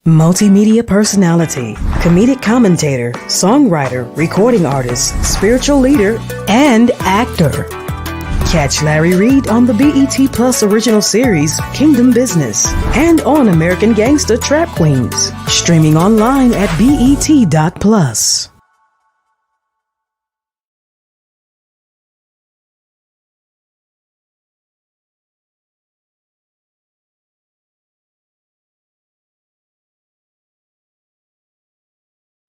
Multimedia personality, comedic commentator, songwriter, recording artist, spiritual leader, and actor. Catch Larry Reid on the BET Plus original series Kingdom Business and on American Gangsta Trap Queens. Streaming online at BET.plus.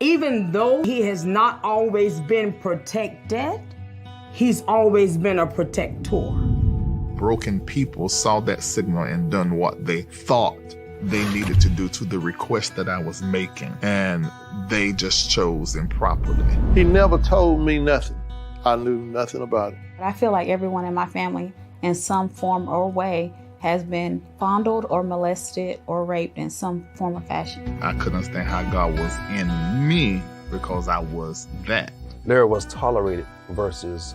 Even though he has not always been protected, he's always been a protector. Broken people saw that signal and done what they thought they needed to do to the request that I was making, and they just chose improperly. He never told me nothing. I knew nothing about it. I feel like everyone in my family, in some form or way, has been fondled or molested or raped in some form or fashion. I couldn't understand how God was in me because I was that. There was tolerated versus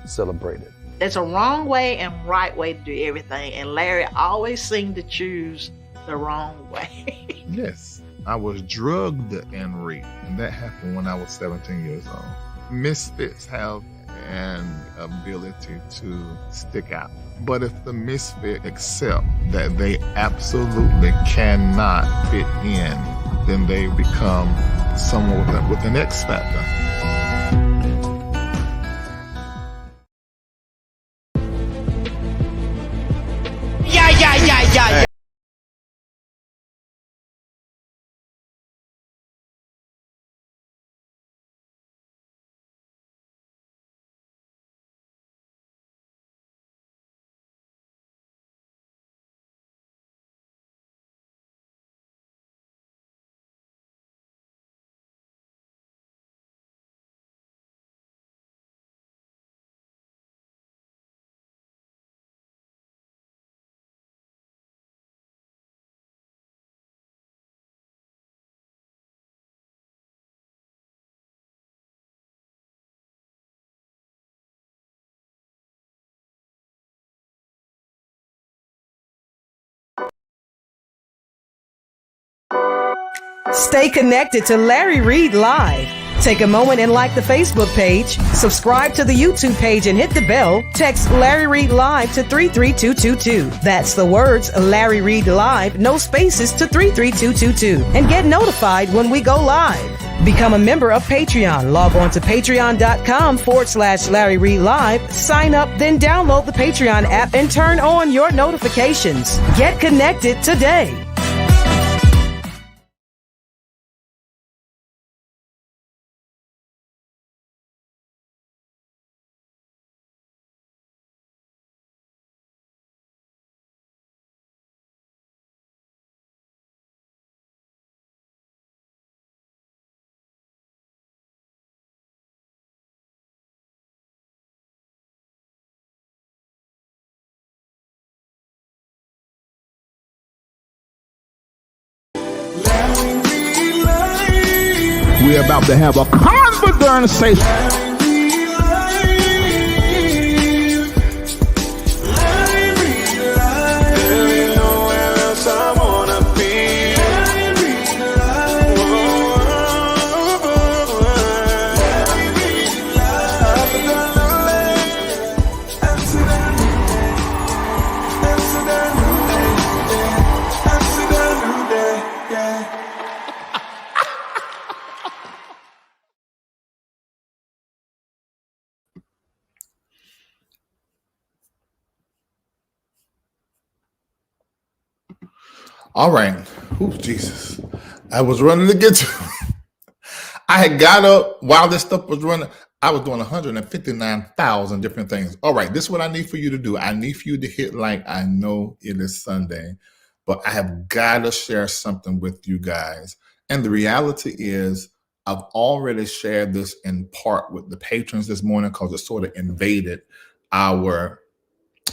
celebrated. There's a wrong way and right way to do everything, and Larry always seemed to choose the wrong way. Yes, I was drugged and raped, and that happened when I was 17 years old. Misfits have an ability to stick out. But if the misfit accept that they absolutely cannot fit in, then they become someone with an X factor. Yeah. Stay connected to Larry Reid Live. Take a moment and like the Facebook page, subscribe to the YouTube page and hit the bell. Text Larry Reid Live to 33222. That's the words Larry Reid Live, no spaces, to 33222. And get notified when we go live. Become a member of Patreon. Log on to patreon.com/Larry Reid Live. Sign up, then download the Patreon app and turn on your notifications. Get connected today. We're about to have a conversation. All right. Oh, Jesus. I was running to get you. I had got up while this stuff was running. I was doing 159,000 different things. All right. This is what I need for you to do. I need for you to hit like. I know it is Sunday, but I have got to share something with you guys. And the reality is I've already shared this in part with the patrons this morning because it sort of invaded our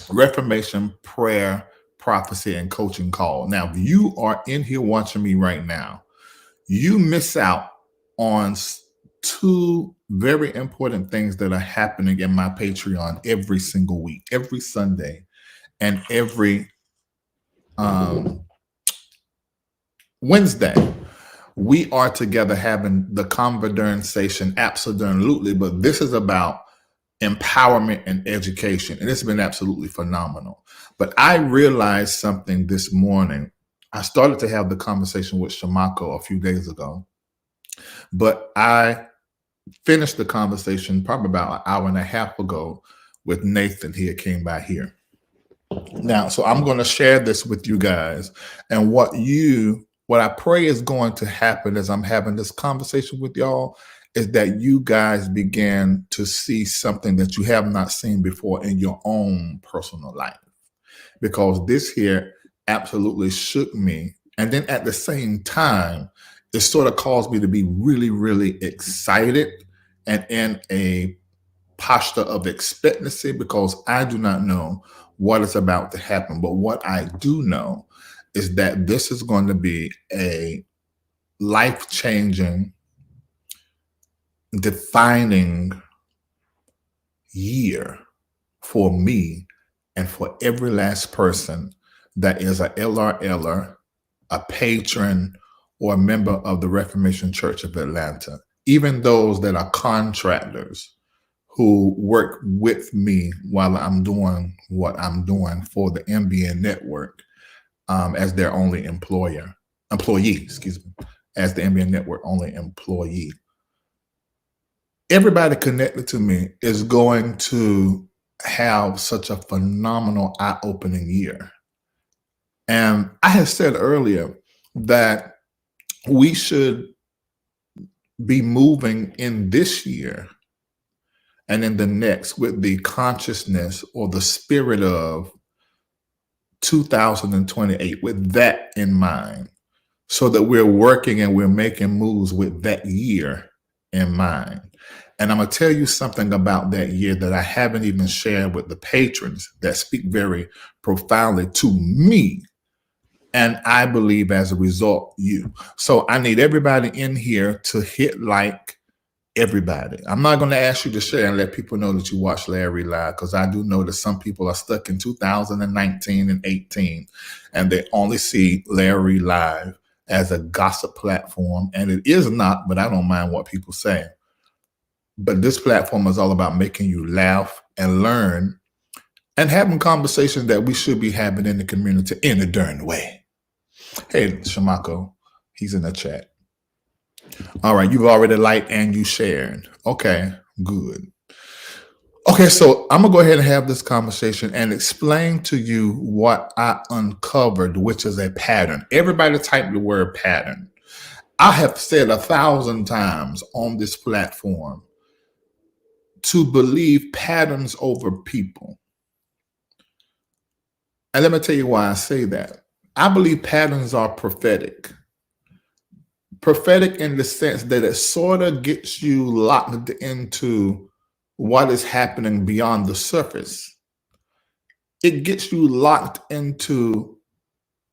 Reformation prayer, prophecy, and coaching call. Now, if you are in here watching me right now, you miss out on two very important things that are happening in my Patreon every single week, every Sunday, and every Wednesday, we are together having the conversation, absolutely, but this is about empowerment and education, and it's been absolutely phenomenal. But I realized something this morning. I started to have the conversation with Shamako a few days ago, but I finished the conversation probably about an hour and a half ago with Nathan. He came by here. Now, so I'm going to share this with you guys, and what I pray is going to happen as I'm having this conversation with y'all is that you guys begin to see something that you have not seen before in your own personal life, because this here absolutely shook me. And then at the same time, it sort of caused me to be really, really excited and in a posture of expectancy, because I do not know what is about to happen. But what I do know is that this is going to be a life-changing, defining year for me and for every last person that is a LRLer, a patron, or a member of the Reformation Church of Atlanta. Even those that are contractors who work with me while I'm doing what I'm doing for the MBN network as their only employee, as the MBN network only employee. Everybody connected to me is going to have such a phenomenal eye-opening year. And I had said earlier that we should be moving in this year and in the next with the consciousness or the spirit of 2028, with that in mind, so that we're working and we're making moves with that year in mind. And I'm going to tell you something about that year that I haven't even shared with the patrons that speak very profoundly to me. And I believe as a result, you. So I need everybody in here to hit like everybody. I'm not going to ask you to share and let people know that you watch Larry Live, because I do know that some people are stuck in 2019 and 18 and they only see Larry Live as a gossip platform. And it is not, but I don't mind what people say. But this platform is all about making you laugh and learn and having conversations that we should be having in the community in a darn way. Hey, Shamako, he's in the chat. All right, you've already liked and you shared. Okay, good. Okay, so I'm going to go ahead and have this conversation and explain to you what I uncovered, which is a pattern. Everybody type the word pattern. I have said 1,000 times on this platform to believe patterns over people. And let me tell you why I say that. I believe patterns are prophetic. Prophetic in the sense that it sort of gets you locked into what is happening beyond the surface. It gets you locked into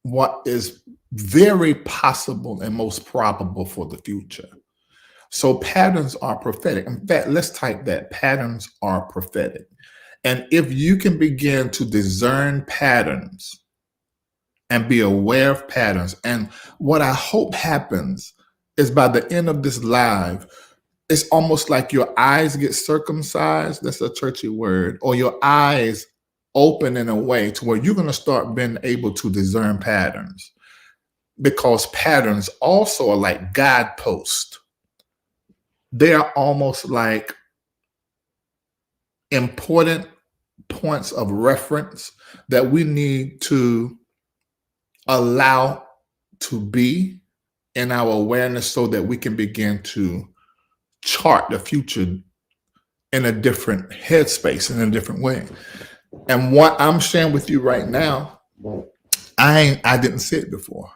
what is very possible and most probable for the future. So patterns are prophetic. In fact, let's type that. Patterns are prophetic. And if you can begin to discern patterns and be aware of patterns, and what I hope happens is by the end of this live, it's almost like your eyes get circumcised. That's a churchy word. Or your eyes open in a way to where you're going to start being able to discern patterns, because patterns also are like guideposts. They are almost like important points of reference that we need to allow to be in our awareness so that we can begin to chart the future in a different headspace, in a different way. And what I'm sharing with you right now, I didn't see it before.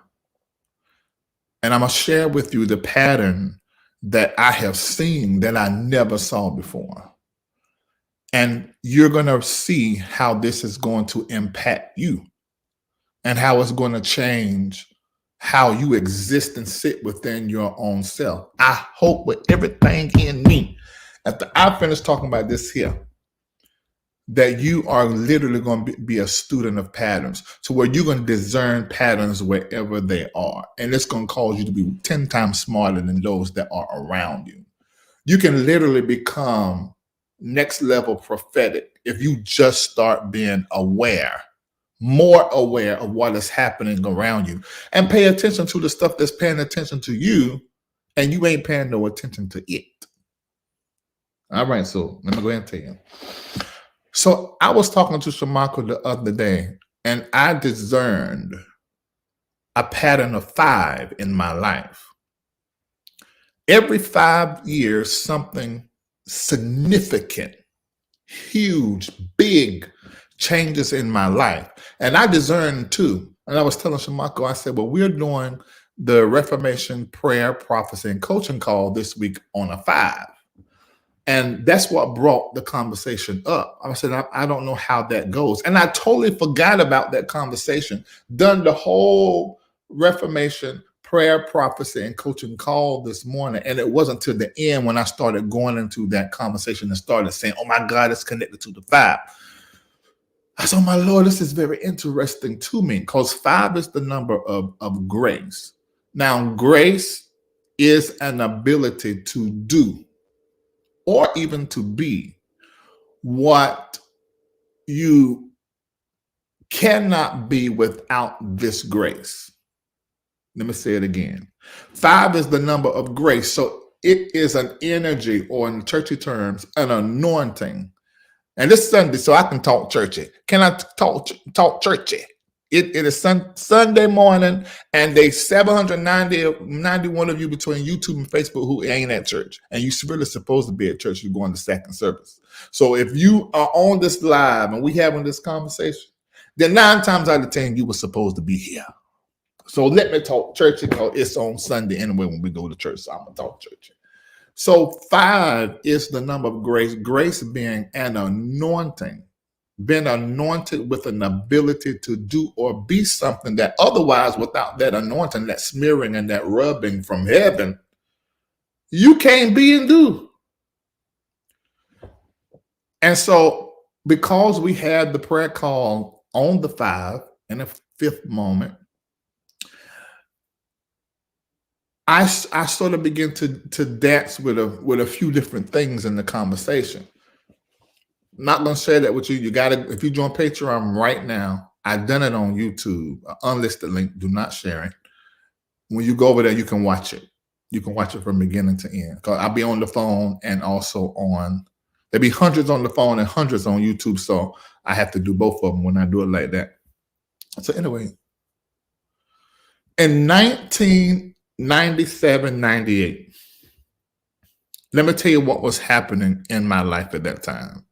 And I'm going to share with you the pattern that I have seen that I never saw before. And you're going to see how this is going to impact you and how it's going to change how you exist and sit within your own self. I hope with everything in me, after I finish talking about this here, that you are literally going to be a student of patterns, to where you're going to discern patterns wherever they are. And it's going to cause you to be 10 times smarter than those that are around you. You can literally become next level prophetic if you just start being aware, more aware of what is happening around you, and pay attention to the stuff that's paying attention to you, and you ain't paying no attention to it. All right, so let me go ahead and tell you. So I was talking to Shamako the other day, and I discerned a pattern of 5 in my life. Every 5 years, something significant, huge, big changes in my life. And I discerned too. And I was telling Shamako, I said, well, we're doing the Reformation Prayer, Prophecy, and Coaching call this week on a 5. And that's what brought the conversation up. I said, I don't know how that goes. And I totally forgot about that conversation. Done the whole Reformation Prayer, Prophecy, and Coaching call this morning. And it wasn't till the end when I started going into that conversation and started saying, oh my God, it's connected to the 5. I said, oh my Lord, this is very interesting to me, because 5 is the number of grace. Now, grace is an ability to do, or even to be, what you cannot be without this grace. Let me say it again. 5 is the number of grace. So it is an energy, or in churchy terms, an anointing. And this Sunday, so I can talk churchy. Can I talk churchy? It is Sunday morning, and they 791 of you between YouTube and Facebook who ain't at church. And you're really supposed to be at church. You're going to second service. So if you are on this live and we having this conversation, then 9 times out of 10, you were supposed to be here. So let me talk churchy, because it's on Sunday anyway when we go to church. So I'm going to talk churchy. So 5 is the number of grace. Grace being an anointing. Been anointed with an ability to do or be something that otherwise, without that anointing, that smearing and that rubbing from heaven, you can't be and do. And so, because we had the prayer call on the 5 in a 5th moment, I sort of begin to dance with a few different things in the conversation. Not going to share that with you. You got to, if you join Patreon right now, I've done it on YouTube, unlisted link, do not share it. When you go over there, you can watch it. You can watch it from beginning to end. Because I'll be on the phone, and also there'll be hundreds on the phone and hundreds on YouTube. So I have to do both of them when I do it like that. So anyway, in 1997, 98, let me tell you what was happening in my life at that time.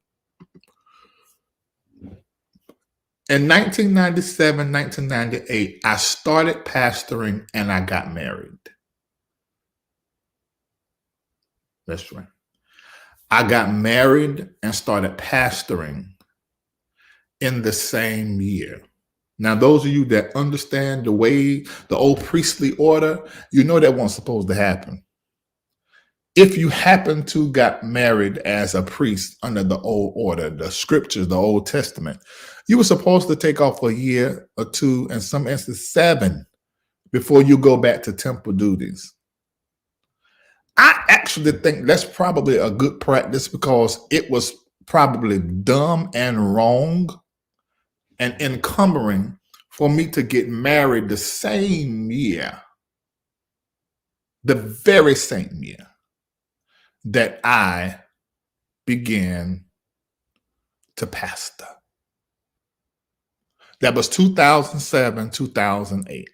In 1997, 1998, I started pastoring and I got married. That's right. I got married and started pastoring in the same year. Now, those of you that understand the old priestly order, you know that wasn't supposed to happen. If you happen to got married as a priest under the old order, the scriptures, the Old Testament, you were supposed to take off a year or 2, in some instances 7, before you go back to temple duties. I actually think that's probably a good practice, because it was probably dumb and wrong and encumbering for me to get married the same year, the very same year that I began to pastor. That was 2007, 2008.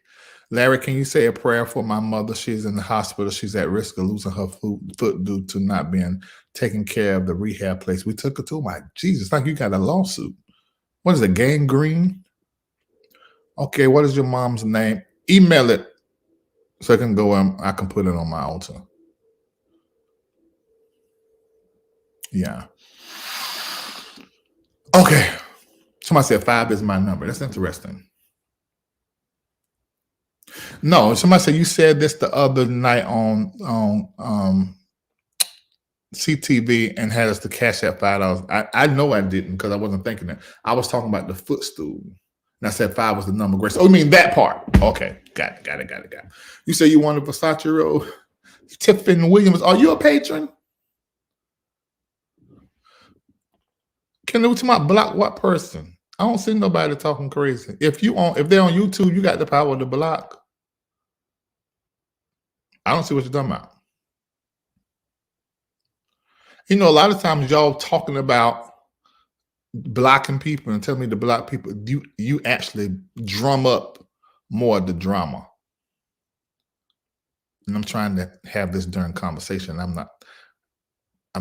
Larry, can you say a prayer for my mother? She's in the hospital. She's at risk of losing her foot due to not being taken care of the rehab place. We took her to. My Jesus, like you got a lawsuit. What is it, gangrene? Okay, what is your mom's name? Email it so I can go and I can put it on my altar. Yeah. Okay. Somebody said 5 is my number. That's interesting. No, somebody said you said this the other night on CTV and had us to cash out $5. I know I didn't because I wasn't thinking that. I was talking about the footstool. And I said 5 was the number of grace. Oh, you mean that part? Okay, got it. You say you wanted Versace robe. Tiffany Williams, are you a patron? Can you to my block what person? I don't see nobody talking crazy. If they're on YouTube, you got the power to block. I don't see what you're talking about. You know, a lot of times y'all talking about blocking people and telling me to block people. You actually drum up more of the drama. And I'm trying to have this during conversation. I'm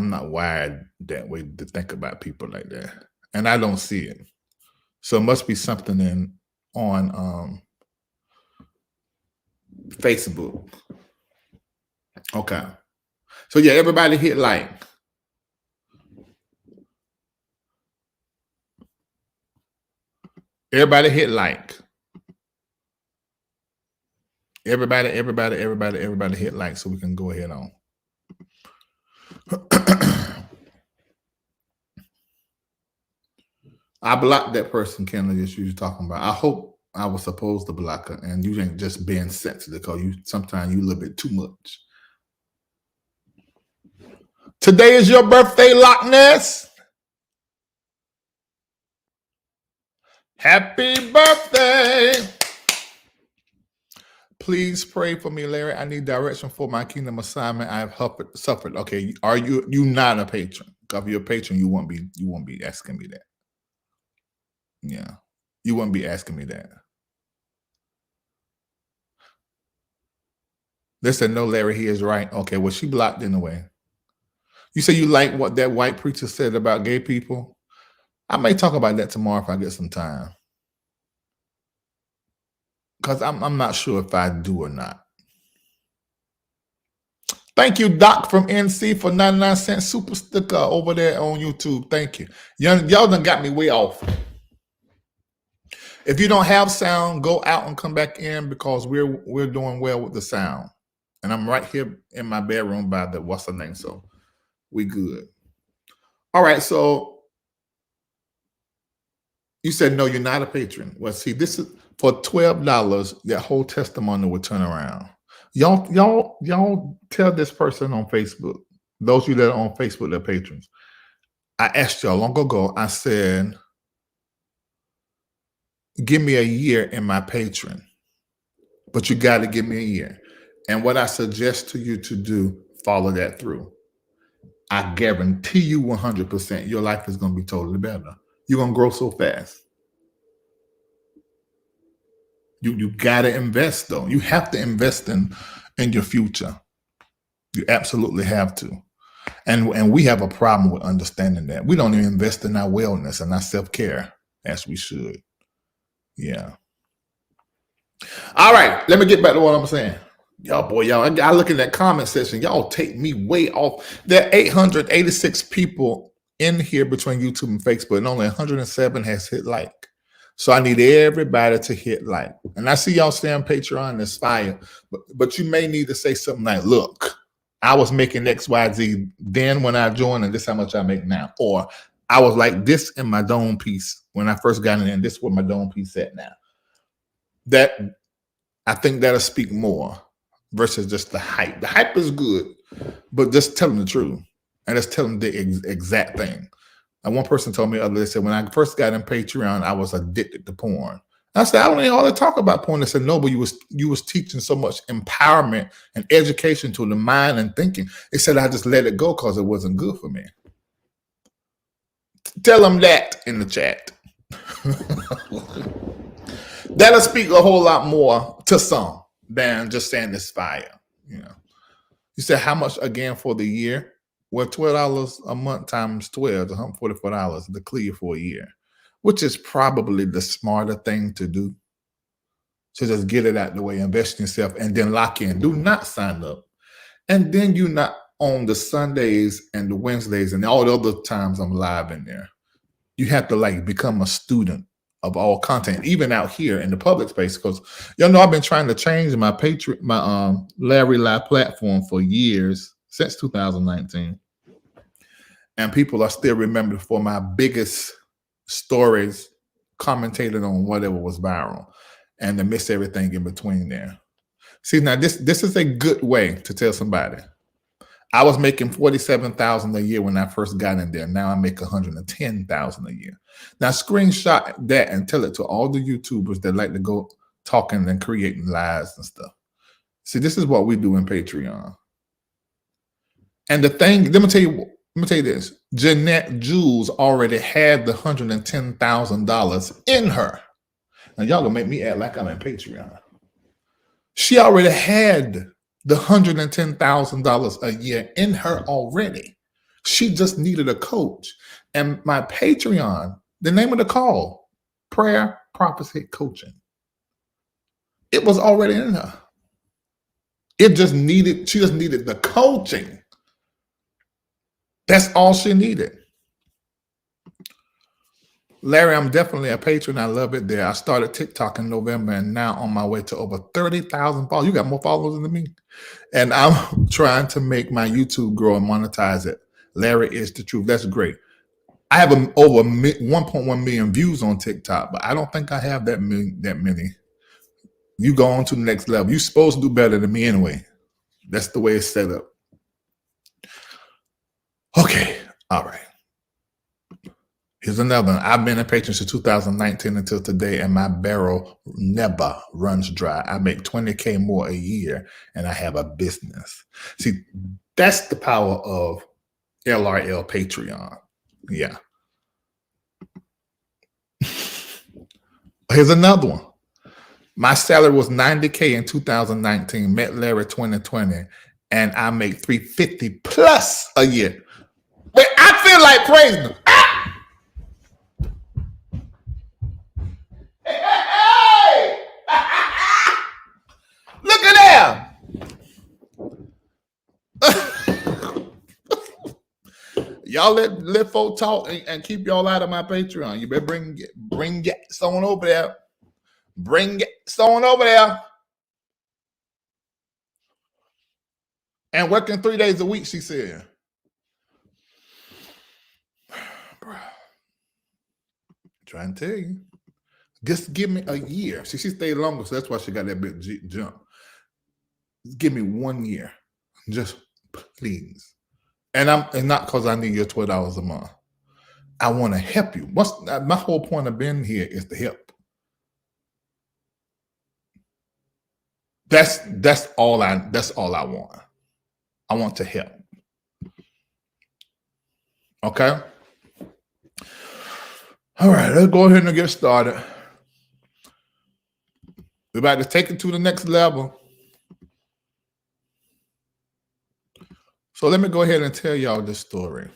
not wired that way to think about people like that. And I don't see it. So it must be something on Facebook. Okay. So yeah, everybody hit like. Everybody hit like. Everybody hit like so we can go ahead on. I blocked that person, Kendall, that you were talking about. I hope I was supposed to block her and you ain't just being sensitive because sometimes you a little bit too much. Today is your birthday, Loch Ness. Happy birthday. Please pray for me, Larry. I need direction for my kingdom assignment. I have suffered. Okay, are you not a patron? If you're a patron, you won't be asking me that. Yeah, you wouldn't be asking me that. They said, no, Larry, he is right. Okay, well, she blocked anyway. You say you like what that white preacher said about gay people? I may talk about that tomorrow if I get some time. Because I'm not sure if I do or not. Thank you, Doc from NC, for 99-cent super sticker over there on YouTube. Thank you. Y'all done got me way off. If you don't have sound, go out and come back in because we're doing well with the sound. And I'm right here in my bedroom by the what's the name, so we good. All right, so you said no, you're not a patron. Well, see, this is for $12. That whole testimony will turn around. Y'all tell this person on Facebook. Those of you that are on Facebook, they're patrons. I asked y'all long ago. I said, give me a year in my patron, but you got to give me a year. And what I suggest to you to do, follow that through. I guarantee you 100% your life is going to be totally better. You're going to grow so fast. You got to invest, though. You have to invest in your future. You absolutely have to. And we have a problem with understanding that. We don't even invest in our wellness and our self-care as we should. Yeah. All right. Let me get back to what I'm saying. Y'all, I look in that comment section. Y'all take me way off. There are 886 people in here between YouTube and Facebook, and only 107 has hit like. So I need everybody to hit like. And I see y'all stay on Patreon, that's fire. But you may need to say something like, look, I was making XYZ then when I joined, and this is how much I make now. Or I was like this in my dome piece when I first got in, and this is where my dome piece at now. That I think that'll speak more versus just the hype. The hype is good, but just tell them the truth. And just tell them the exact thing. And one person told me the other day, said, when I first got in Patreon, I was addicted to porn. And I said, I don't even all to talk about porn. They said, no, but you was teaching so much empowerment and education to the mind and thinking. They said, I just let it go because it wasn't good for me. Tell them that in the chat. That'll speak a whole lot more to some than just saying this fire. You know, you said how much again for the year? Well, $12 a month times 12 is $144 to clear for a year, which is probably the smarter thing to do. So just get it out the way, invest in yourself, and then lock in. Do not sign up. And then you not on the Sundays and the Wednesdays and all the other times I'm live in there. You have to become a student of all content, even out here in the public space. Because y'all know I've been trying to change my Larry Live platform for years, since 2019. And people are still remembered for my biggest stories commentated on whatever was viral and to miss everything in between there. See, now this is a good way to tell somebody. I was making $47,000 a year when I first got in there. Now I make $110,000 a year. Now screenshot that and tell it to all the YouTubers that like to go talking and creating lies and stuff. See, this is what we do in Patreon. And the thing, let me tell you this. Jeanette Jules already had the $110,000 in her. Now y'all gonna make me act like I'm in Patreon. She already had the $110,000 a year in her already. She just needed a coach. And my Patreon, the name of the call, Prayer Prophecy Coaching. It was already in her. She just needed the coaching. That's all she needed. Larry, I'm definitely a patron. I love it there. I started TikTok in November and now on my way to over 30,000 followers. You got more followers than me. And I'm trying to make my YouTube grow and monetize it. Larry is the truth. That's great. I have over 1.1 million views on TikTok, but I don't think I have that many. You go on to the next level. You're supposed to do better than me anyway. That's the way it's set up. Okay. All right. Here's another one. I've been a patron since 2019 until today, and my barrel never runs dry. I make $20K more a year, and I have a business. See, that's the power of LRL Patreon. Yeah. Here's another one. My salary was $90K in 2019, met Larry 2020, and I make $350 plus a year. Wait, I feel like praising him. Hey! Look at them. Y'all let folk talk and keep y'all out of my Patreon. You better bring someone over there. Bring someone over there. And working 3 days a week, she said. Trying to tell you. Just give me a year. See, she stayed longer, so that's why she got that big jump. Just give me 1 year. Just please. And not because I need your $12 a month. I want to help you. My whole point of being here is to help. That's all I want. I want to help. Okay? All right, let's go ahead and get started. We're about to take it to the next level. So let me go ahead and tell y'all this story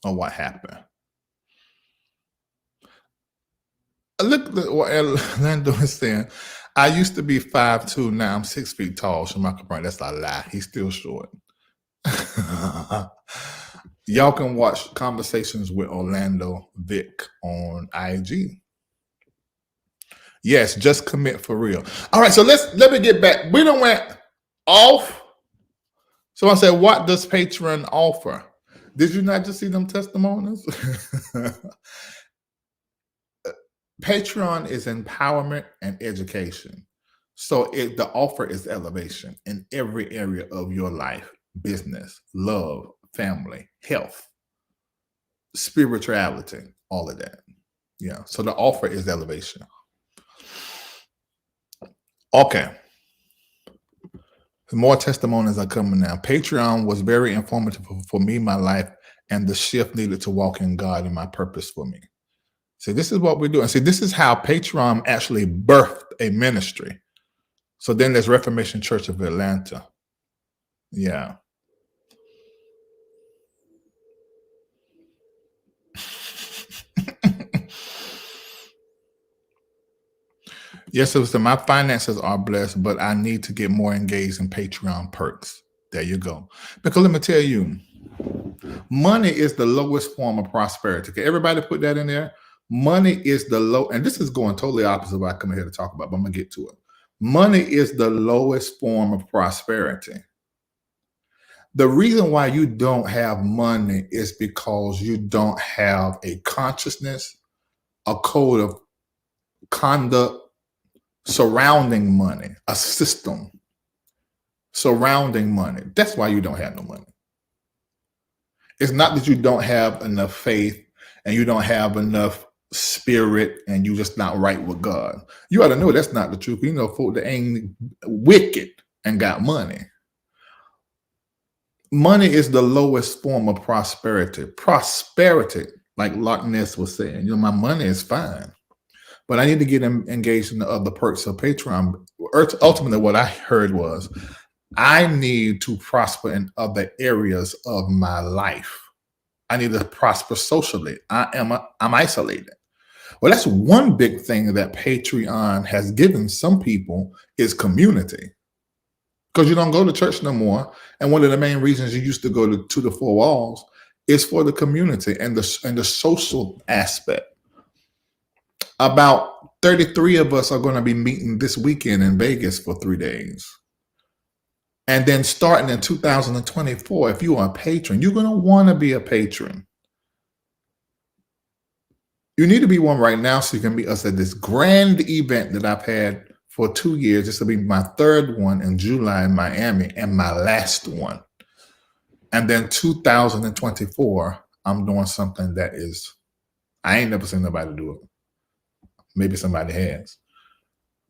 on what happened. Look at what Orlando is saying. I used to be 5'2", now I'm 6 feet tall. Shamaka Brown, that's a lie. He's still short. Y'all can watch Conversations with Orlando Vic on IG. Yes, just commit for real. All right, so let me get back. We done went off. So I said, what does Patreon offer? Did you not just see them testimonies? Patreon is empowerment and education. So the offer is elevation in every area of your life, business, love, family, health, spirituality, all of that. Yeah. So the offer is elevation. Okay. More testimonies are coming now. Patreon was very informative for me, my life, and the shift needed to walk in God and my purpose for me. See, this is what we're doing. See, this is how Patreon actually birthed a ministry. So then there's Reformation Church of Atlanta. Yeah. Yes, so my finances are blessed, but I need to get more engaged in Patreon perks. There you go. Because let me tell you, money is the lowest form of prosperity. Can everybody put that in there? Money is the low, and this is going totally opposite of what I come here to talk about, but I'm going to get to it. Money is the lowest form of prosperity. The reason why you don't have money is because you don't have a consciousness, a code of conduct surrounding money, a system surrounding money. That's why you don't have no money. It's not that you don't have enough faith and you don't have enough spirit and you just not right with God. You ought to know that's not the truth. You know, folk that ain't wicked and got money. Money is the lowest form of prosperity. Prosperity, like Loch Ness was saying, my money is fine, but I need to get engaged in the other perks of Patreon. Ultimately, what I heard was, I need to prosper in other areas of my life. I need to prosper socially. I'm isolated. Well, that's one big thing that Patreon has given some people is community. Because you don't go to church no more. And one of the main reasons you used to go to the four walls is for the community and the social aspect. About 33 of us are going to be meeting this weekend in Vegas for 3 days. And then starting in 2024, if you are a patron, you're going to want to be a patron. You need to be one right now so you can meet us at this grand event that I've had for 2 years. This will be my third one in July in Miami and my last one. And then 2024, I'm doing something that is, I ain't never seen nobody do it. Maybe somebody has.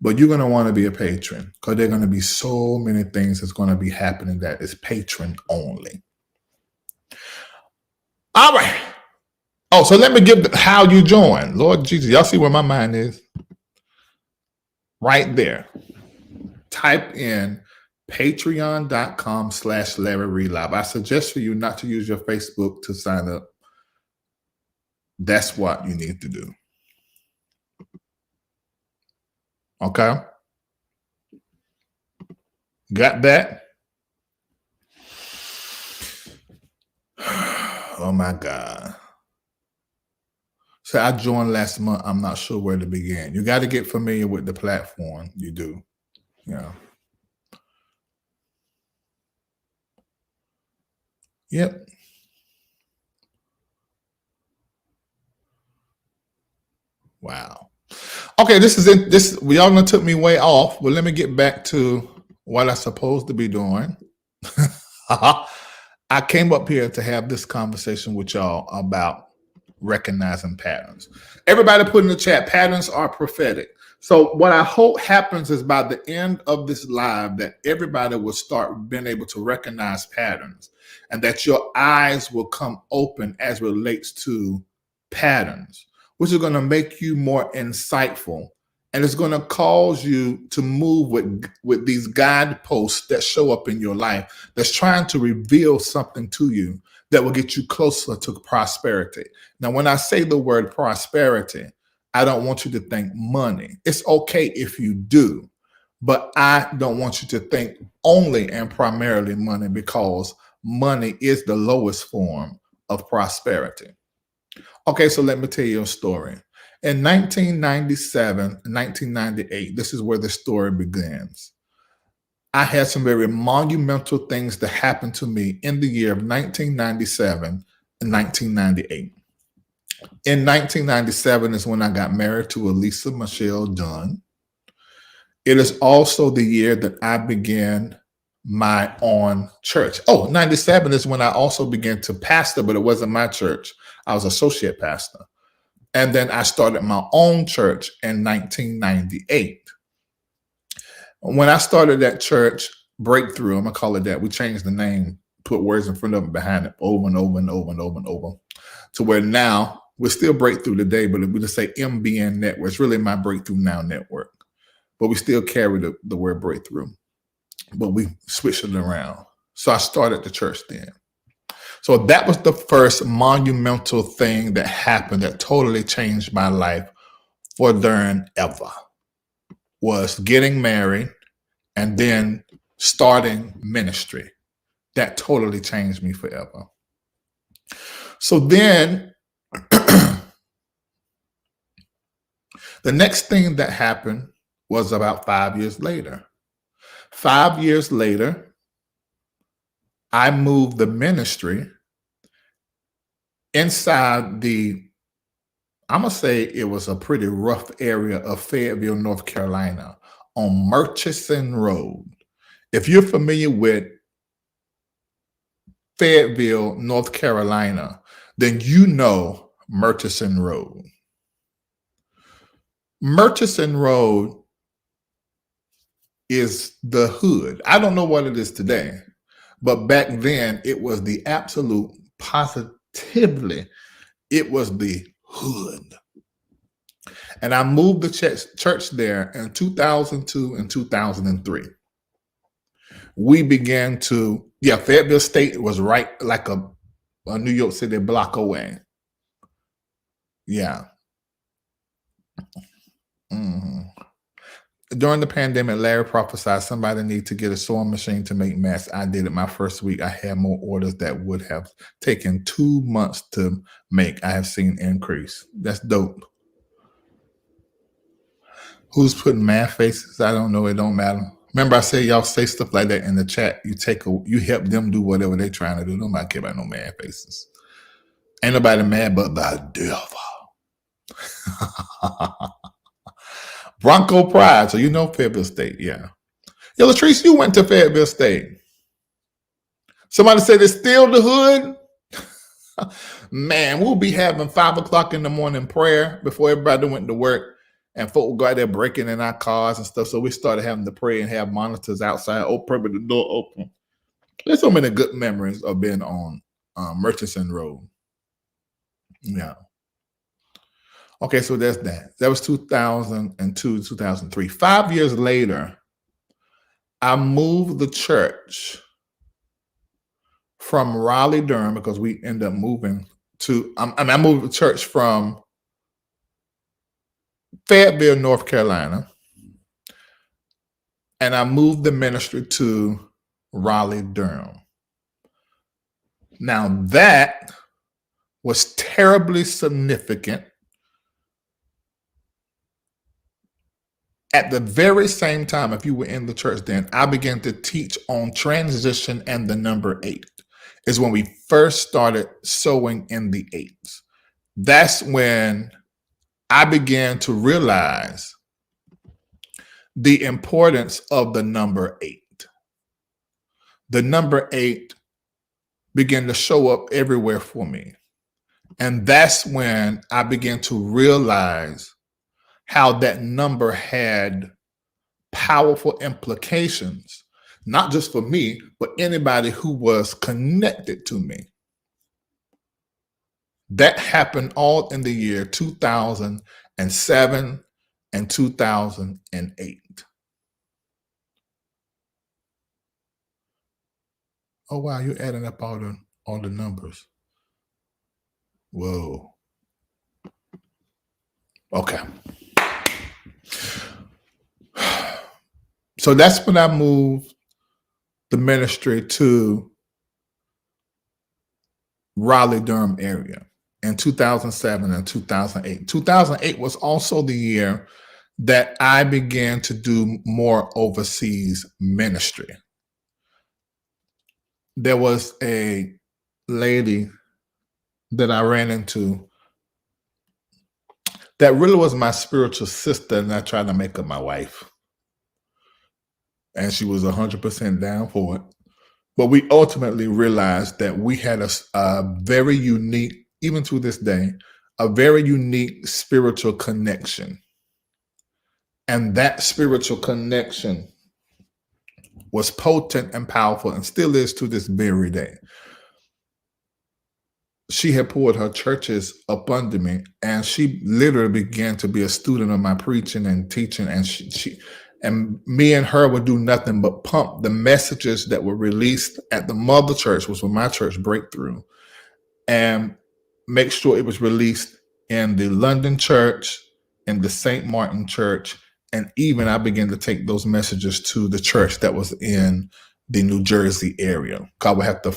But you're going to want to be a patron because there are going to be so many things that's going to be happening that is patron only. All right. Oh, so let me give how you join. Lord Jesus, y'all see where my mind is? Right there. Type in patreon.com/Larry Reid Live. I suggest for you not to use your Facebook to sign up. That's what you need to do. Okay? Got that? Oh my God. So I joined last month. I'm not sure where to begin. You got to get familiar with the platform. You do. Yeah. Yep. Wow. Okay, this is it. This y'all done took me way off. Well, let me get back to what I'm supposed to be doing. I came up here to have this conversation with y'all about recognizing patterns. Everybody put in the chat, patterns are prophetic. So what I hope happens is by the end of this live that everybody will start being able to recognize patterns and that your eyes will come open as relates to patterns, which is going to make you more insightful. And it's going to cause you to move with these guideposts that show up in your life that's trying to reveal something to you that will get you closer to prosperity. Now, when I say the word prosperity, I don't want you to think money. It's okay if you do, but I don't want you to think only and primarily money because money is the lowest form of prosperity. Okay, so let me tell you a story. In 1997, 1998, this is where the story begins. I had some very monumental things that happened to me in the year of 1997 and 1998. In 1997 is when I got married to Elisa Michelle Dunn. It is also the year that I began my own church. Oh, 97 is when I also began to pastor, but it wasn't my church. I was associate pastor. And then I started my own church in 1998. When I started that church, Breakthrough, I'm going to call it that. We changed the name, put words in front of it, behind it, over and over and over and over and over, to where now we're still Breakthrough today, but we just say MBN Network. It's really my Breakthrough Now Network. But we still carry the word Breakthrough. But we switched it around. So I started the church then. So that was the first monumental thing that happened that totally changed my life for darn ever, was getting married and then starting ministry. That totally changed me forever. So then the next thing that happened was about 5 years later. 5 years later, I moved the ministry inside I'm going to say it was a pretty rough area of Fayetteville, North Carolina, on Murchison Road. If you're familiar with Fayetteville, North Carolina, then you know Murchison Road. Murchison Road is the hood. I don't know what it is today, but back then it was the absolute positively, it was the hood. And I moved the church there in 2002 and 2003. We began to, Fayetteville State was right like a New York City block away. Yeah. During the pandemic, Larry prophesied somebody need to get a sewing machine to make masks. I did it my first week. I had more orders that would have taken 2 months to make. I have seen increase. That's dope. Who's putting mad faces? I don't know. It don't matter. Remember, I said y'all say stuff like that in the chat. You help them do whatever they're trying to do. Nobody care about no mad faces. Ain't nobody mad but the devil. Bronco Pride. So you know Fayetteville State, yeah. Yo, Latrice, you went to Fayetteville State. Somebody said it's still the hood. Man, we'll be having 5 o'clock in the morning prayer before everybody went to work. And folk would go out there breaking in our cars and stuff. So we started having to pray and have monitors outside. Pray with the door open. There's so many good memories of being on Murchison Road. Yeah. Okay, so there's that. That was 2002, 2003. 5 years later, I moved the church from Raleigh, Durham, because we ended up moving to, I moved the church from Fayetteville, North Carolina, and I moved the ministry to Raleigh, Durham. Now that was terribly significant. At the very same time, if you were in the church then, I began to teach on transition and the number 8. Is when we first started sowing in the 8s. That's when I began to realize the importance of the number 8. The number 8 began to show up everywhere for me. And that's when I began to realize how that number had powerful implications, not just for me, but anybody who was connected to me. That happened all in the year 2007 and 2008. Oh, wow, you're adding up all the numbers. Whoa. Okay. So that's when I moved the ministry to Raleigh-Durham area in 2007 and 2008. 2008 was also the year that I began to do more overseas ministry. There was a lady that I ran into that really was my spiritual sister, and I tried to make her my wife. And she was 100% down for it. But we ultimately realized that we had a very unique, even to this day, a very unique spiritual connection. And that spiritual connection was potent and powerful and still is to this very day. She had poured her churches up under me, and she literally began to be a student of my preaching and teaching. And and me and her would do nothing but pump the messages that were released at the mother church, which was my church, Breakthrough, and make sure it was released in the London church, in the St. Martin church, and even I began to take those messages to the church that was in the New Jersey area. I would have to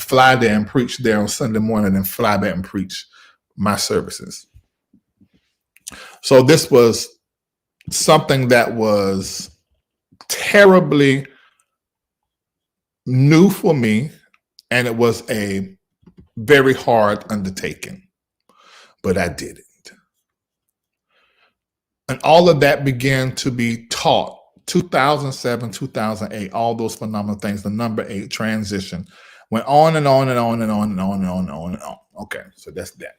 fly there and preach there on Sunday morning and fly back and preach my services. So this was something that was terribly new for me. And it was a very hard undertaking, but I did it. And all of that began to be taught. 2007, 2008, all those phenomenal things, the number 8 transition went on and on and on and on and on and on and on and on. Okay, so that's that.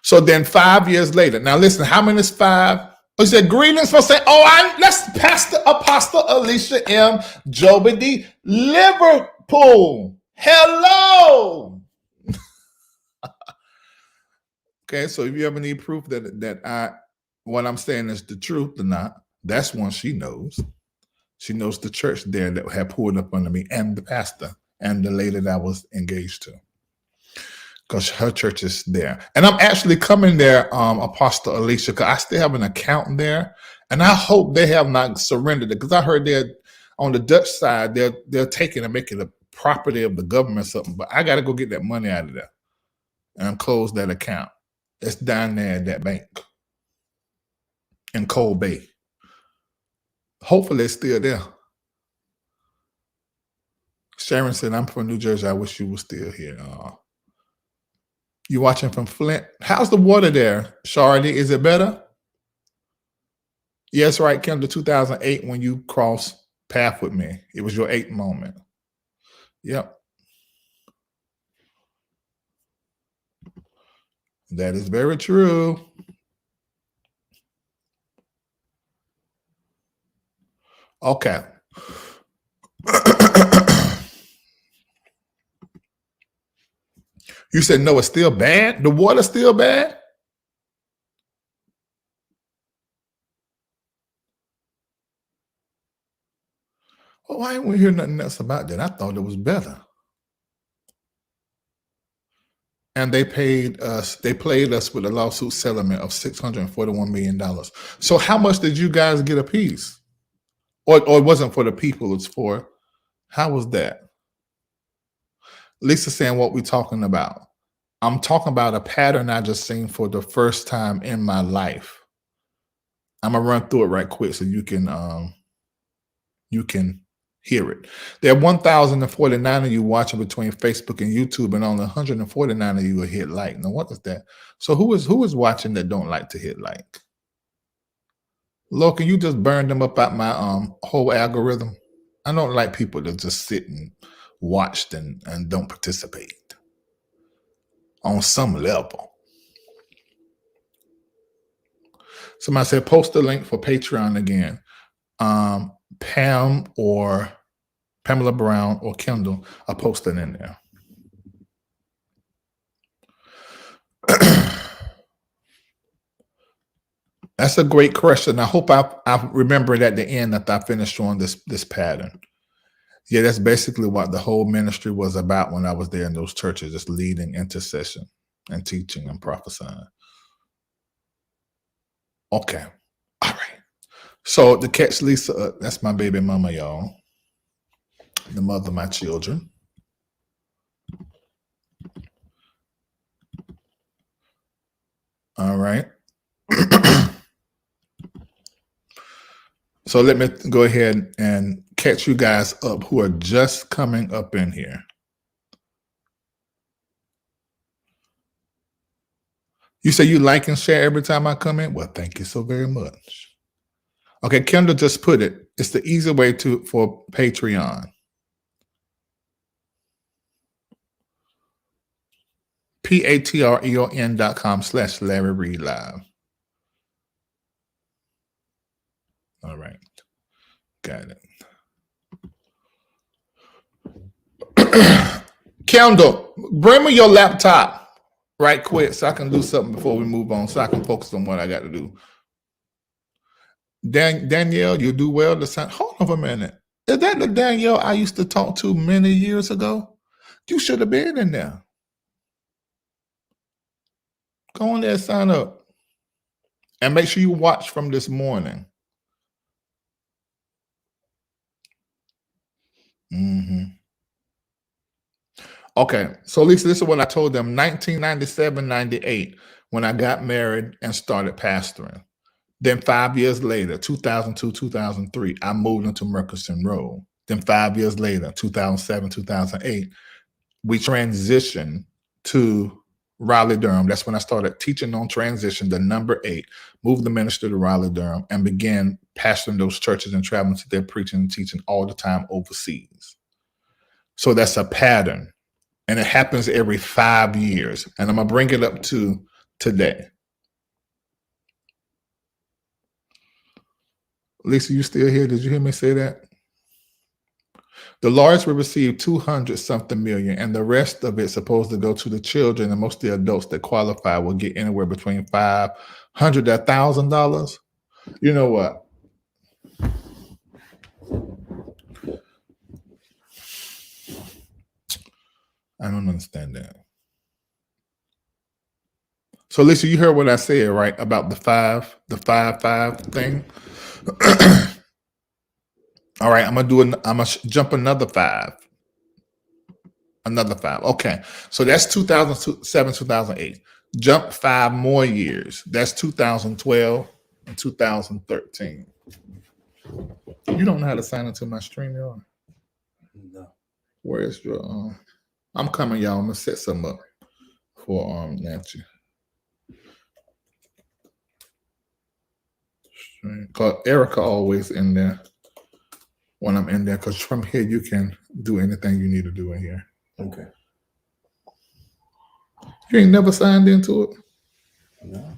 So then 5 years later, now listen, how many is 5? Oh, he said, greetings for saying, let's Pastor Apostle Alicia M. Jobedy, Liverpool. Hello. Okay, so if you ever need proof that what I'm saying is the truth or not, that's one she knows. She knows the church there that had pulled up under me and the pastor and the lady that I was engaged to, because her church is there. And I'm actually coming there, Apostle Alicia, because I still have an account there, and I hope they have not surrendered it, because I heard they're on the Dutch side, they're taking and making it a property of the government or something, but I got to go get that money out of there and close that account. It's down there at that bank in Coal Bay. Hopefully it's still there. Sharon said, I'm from New Jersey. I wish you were still here. You watching from Flint? How's the water there, Shardy? Is it better? Yes, right, Kendall, 2008 when you crossed path with me. It was your 8th moment. Yep. That is very true. Okay. You said, no, it's still bad? The water's still bad? Oh, I didn't hear nothing else about that. I thought it was better. And they played us with a lawsuit settlement of $641 million. So how much did you guys get a piece? Or it wasn't for the people, it's for, how was that? Lisa saying, what we talking about? I'm talking about a pattern I just seen for the first time in my life. I'm gonna run through it right quick so you can hear it. There are 1,049 of you watching between Facebook and YouTube, and only 149 of you will hit like. Now, what is that? So who is watching that don't like to hit like? Lord, can you just burn them up out my whole algorithm? I don't like people that just sit and watch and don't participate on some level. Somebody said, post the link for Patreon again. Pam or Pamela Brown or Kendall, I'll post it in there. That's a great question. I hope I remember it at the end that I finished showing this pattern. Yeah, that's basically what the whole ministry was about when I was there in those churches, just leading intercession and teaching and prophesying. Okay. All right. So to catch Lisa up, that's my baby mama, y'all. The mother of my children. All right. So let me go ahead and catch you guys up who are just coming up in here. You say you like and share every time I come in? Well, thank you so very much. Okay, Kendall just put it. It's the easy way for Patreon. patreon.com/Larry Reid Live. All right. Got it. Kendall, bring me your laptop right quick so I can do something before we move on, so I can focus on what I got to do. Danielle, you do well to sign. Hold on for a minute. Is that the Danielle I used to talk to many years ago? You should have been in there. Go on there and sign up. And make sure you watch from this morning. Okay, so Lisa, this is what I told them, 1997, 98, when I got married and started pastoring. Then 5 years later, 2002, 2003, I moved into Murchison Road. Then 5 years later, 2007, 2008, we transitioned to Raleigh-Durham. That's when I started teaching on transition, the number 8, moved the minister to Raleigh-Durham, and began pastoring those churches and traveling to their preaching and teaching all the time overseas. So that's a pattern, and it happens every 5 years. And I'm going to bring it up to today. Lisa, you still here? Did you hear me say that? The large will receive 200 something million, and the rest of it supposed to go to the children, and most of the adults that qualify will get anywhere between $500 to $1,000. You know what? I don't understand that. So, Lisa, you heard what I said, right, about the 5 thing? All right, I'm gonna jump another 5. Another 5. Okay, so that's 2007, 2008. Jump 5 more years. That's 2012 and 2013. You don't know how to sign into my stream, y'all? No. Where's your I'm coming, y'all. I'm gonna set some up for Nancy. Cause Erica always in there when I'm in there, because from here you can do anything you need to do in here. Okay. You ain't never signed into it? No.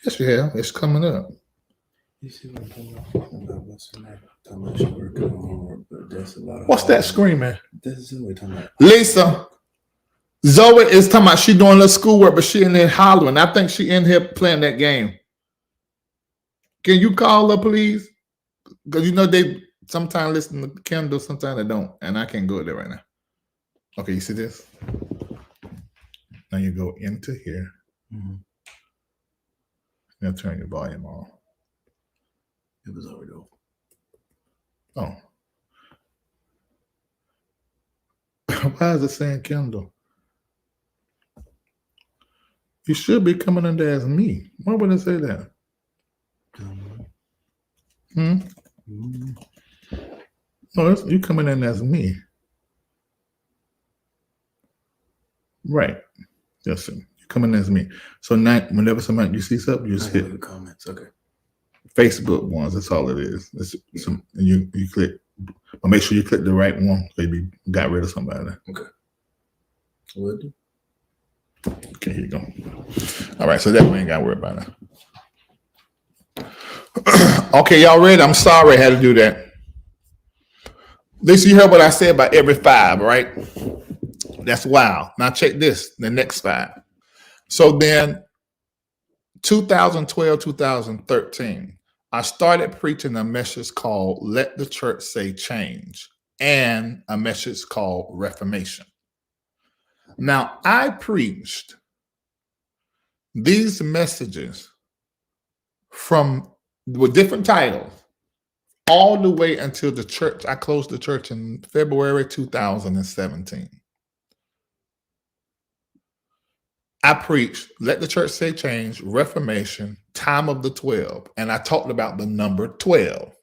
Yes, you have. It's coming up. You see what I'm talking about? What's the name? Talking about your work on homework, but that's a lot of. What's that screaming? This is what we're talking about. Lisa. Zoe is talking about she doing her schoolwork, but she in there hollering. I think she in here playing that game. Can you call her, please? Because you know they sometimes listen to Kindle, sometimes they don't, and I can't go there right now. Okay, you see this? Now you go into here. Mm-hmm. Now turn your volume on. It was already off. Oh. Why is it saying Kindle? You should be coming under as me. Why would it say that? Mm-hmm. No, you coming in as me. Right. Yes, sir. You coming as me. So now, whenever somebody you see something, you just hit the comments. Okay. Facebook ones. That's all it is. You click, but make sure you click the right one. So you got rid of somebody. Okay. Will do. Okay, here you go. All right, so that we ain't got to worry about it. Okay, y'all ready? I'm sorry I had to do that. Lisa, you heard what I said about every 5, right? That's wild. Now check this, the next 5. So then 2012, 2013, I started preaching a message called Let the Church Say Change and a message called Reformation. Now, I preached these messages with different titles all the way until the church. I closed the church in February 2017. I preached Let the Church Say Change, Reformation, Time of the 12, and I talked about the number 12.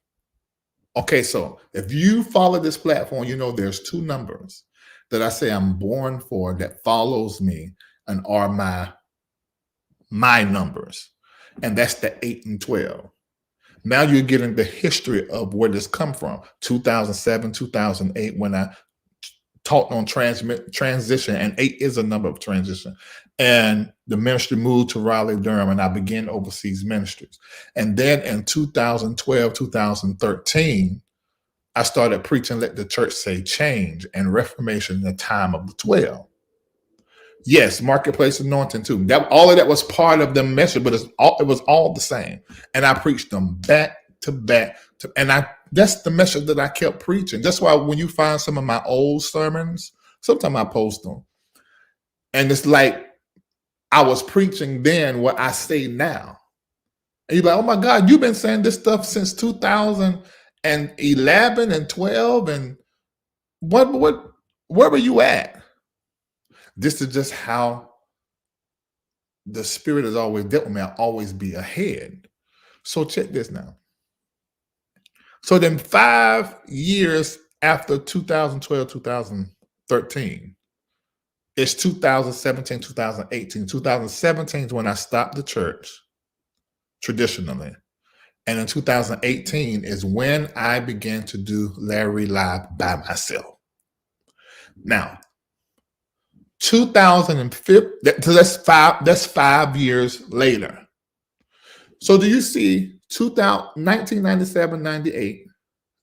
Okay, so if you follow this platform, you know there's 2 numbers that I say I'm born for that follows me and are my numbers. And that's the 8 and 12. Now you're getting the history of where this come from. 2007, 2008, when I taught on transition, and 8 is a number of transition. And the ministry moved to Raleigh-Durham, and I began overseas ministries. And then in 2012, 2013, I started preaching Let the Church Say Change and Reformation in the Time of the 12. Yes, marketplace anointing too. All of that was part of the message, but it was all the same. And I preached them back to back. That's the message that I kept preaching. That's why when you find some of my old sermons, sometimes I post them. And it's like I was preaching then what I say now. And you're like, oh my God, you've been saying this stuff since 2011 and 12. And where were you at? This is just how the Spirit has always dealt with me. I'll always be ahead. So check this now. So then 5 years after 2012, 2013, it's 2017, 2018. 2017 is when I stopped the church traditionally. And in 2018 is when I began to do Larry Live by myself. Now, 2005, so that's 5 years later. So do you see 1997, 98,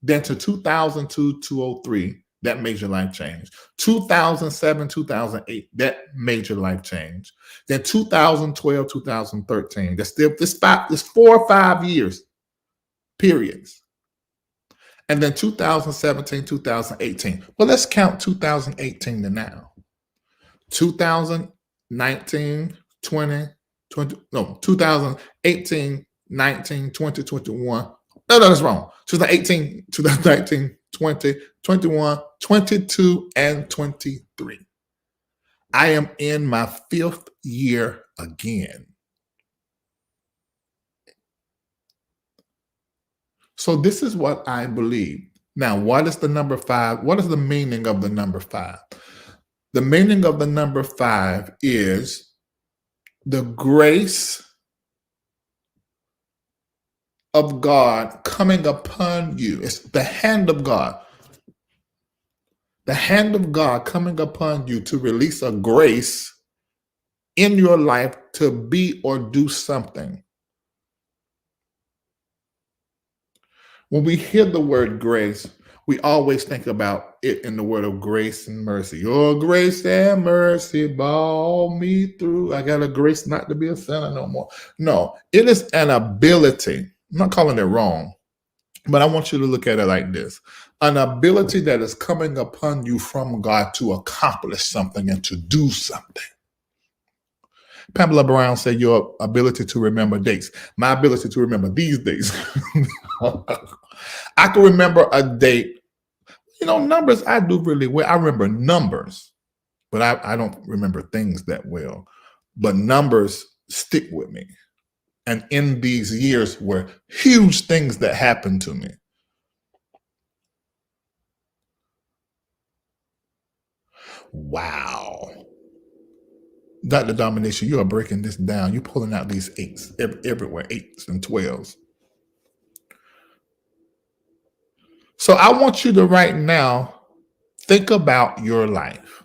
then to 2002, 2003, that major life change. 2007, 2008, that major life change. Then 2012, 2013. That's still this 4 or 5 years, periods. And then 2017, 2018. Well, let's count 2018 to now. 2019, 20, 2018, 19, 20, 21. No, that's wrong. 2018, 2019, 20, 21, 22, and 23. I am in my 5th year again. So this is what I believe. Now, what is the number 5? What is the meaning of the number 5? The meaning of the number 5 is the grace of God coming upon you. It's the hand of God. The hand of God coming upon you to release a grace in your life to be or do something. When we hear the word grace, we always think about it in the word of grace and mercy. Your grace and mercy brought me through. I got a grace not to be a sinner no more. No, it is an ability. I'm not calling it wrong, but I want you to look at it like this. An ability that is coming upon you from God to accomplish something and to do something. Pamela Brown said your ability to remember dates. My ability to remember these dates. I can remember a date. Numbers I do really well. I remember numbers, but I don't remember things that well. But numbers stick with me. And in these years were huge things that happened to me. Wow. Dr. Domination, you are breaking this down. You're pulling out these 8s everywhere, 8s and 12s. So I want you to right now think about your life.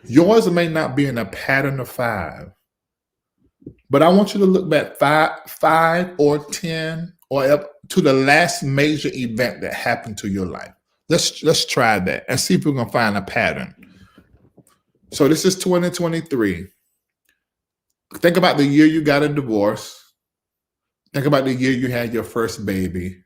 Yours may not be in a pattern of 5, but I want you to look back 5 or 10 or up to the last major event that happened to your life. Let's try that and see if we're going to find a pattern. So this is 2023. Think about the year you got a divorce. Think about the year you had your first baby.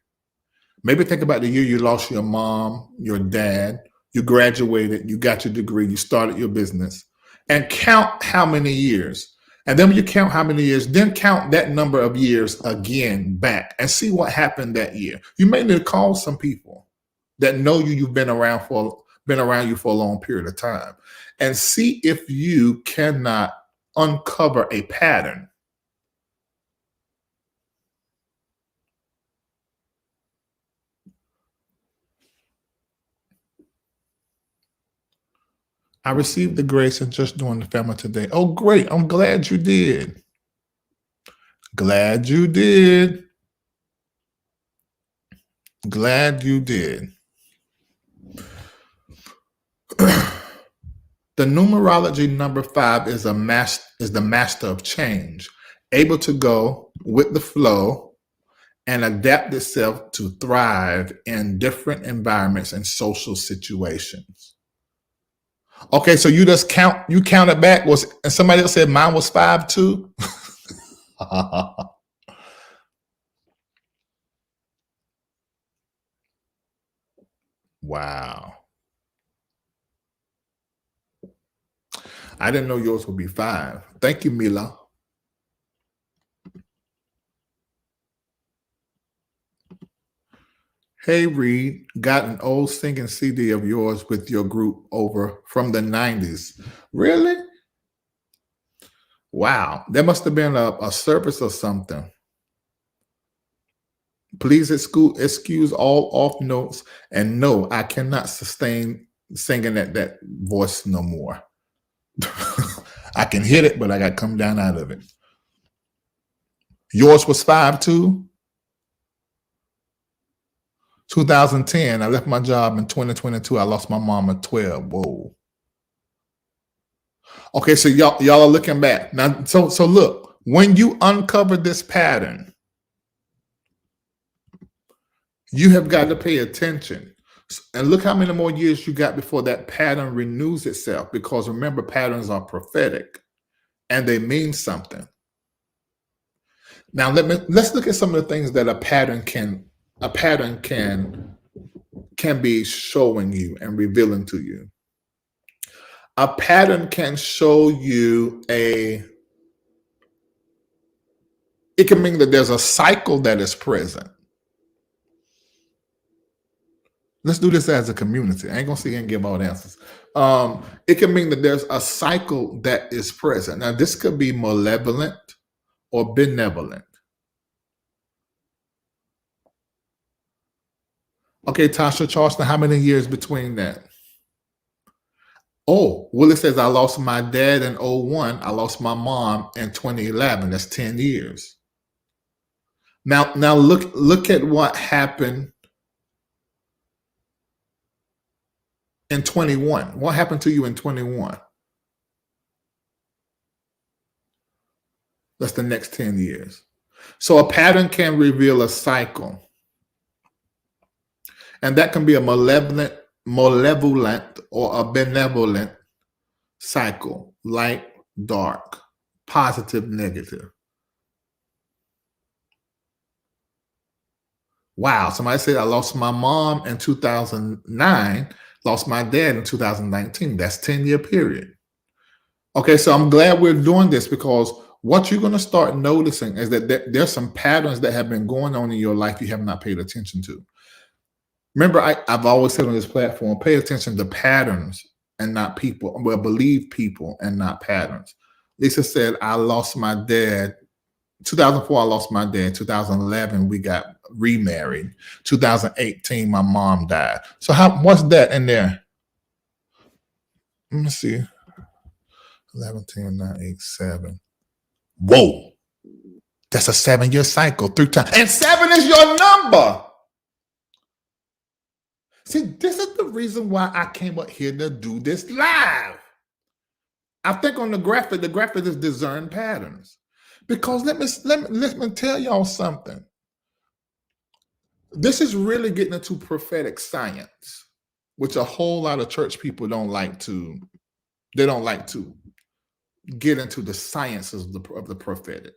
Maybe think about the year you lost your mom, your dad, you graduated, you got your degree, you started your business, and count how many years. And then when you count how many years, then count that number of years again back and see what happened that year. You may need to call some people that know you've been around you for a long period of time, and see if you cannot uncover a pattern. I received the grace and just doing the family today. Oh, great. I'm glad you did. Glad you did. Glad you did. The numerology number 5 is the master of change, able to go with the flow and adapt itself to thrive in different environments and social situations. Okay, so you counted back, and somebody else said mine was 5 too? Wow. I didn't know yours would be 5. Thank you, Mila. Hey, Reid, got an old singing CD of yours with your group over from the 90s. Really? Wow. There must have been a service or something. Please excuse all off notes. And no, I cannot sustain singing that voice no more. I can hit it, but I got to come down out of it. Yours was 5'2". 2010, I left my job. In 2022, I lost my mom at 12. Whoa. Okay, so y'all are looking back. Now, so look, when you uncover this pattern, you have got to pay attention. And look how many more years you got before that pattern renews itself. Because remember, patterns are prophetic and they mean something. Now let's look at some of the things that a pattern can be showing you and revealing to you. A pattern can show you it can mean that there's a cycle that is present. Let's do this as a community. I ain't gonna sit here and give all the answers. It can mean that there's a cycle that is present. Now, this could be malevolent or benevolent. Okay, Tasha Charleston, how many years between that? Oh, Willie says, I lost my dad in 2001. I lost my mom in 2011. That's 10 years. Now look at what happened in 21. What happened to you in 21? That's the next 10 years. So a pattern can reveal a cycle. And that can be a malevolent or a benevolent cycle, light, dark, positive, negative. Wow, somebody said I lost my mom in 2009, lost my dad in 2019. That's 10-year period. Okay, so I'm glad we're doing this, because what you're going to start noticing is that there's some patterns that have been going on in your life you have not paid attention to. Remember, I've always said on this platform, pay attention to patterns and not people. Well, believe people and not patterns. Lisa said, I lost my dad. 2004, I lost my dad. 2011, we got remarried. 2018, my mom died. So what's that in there? Let me see. 11, 10, 9, 8, 7. Whoa. That's a 7-year cycle, 3 times. And 7 is your number. See, this is the reason why I came up here to do this live. I think on the graphic is discern patterns. Because let me tell y'all something. This is really getting into prophetic science, which a whole lot of church people don't like to get into the sciences of the prophetic,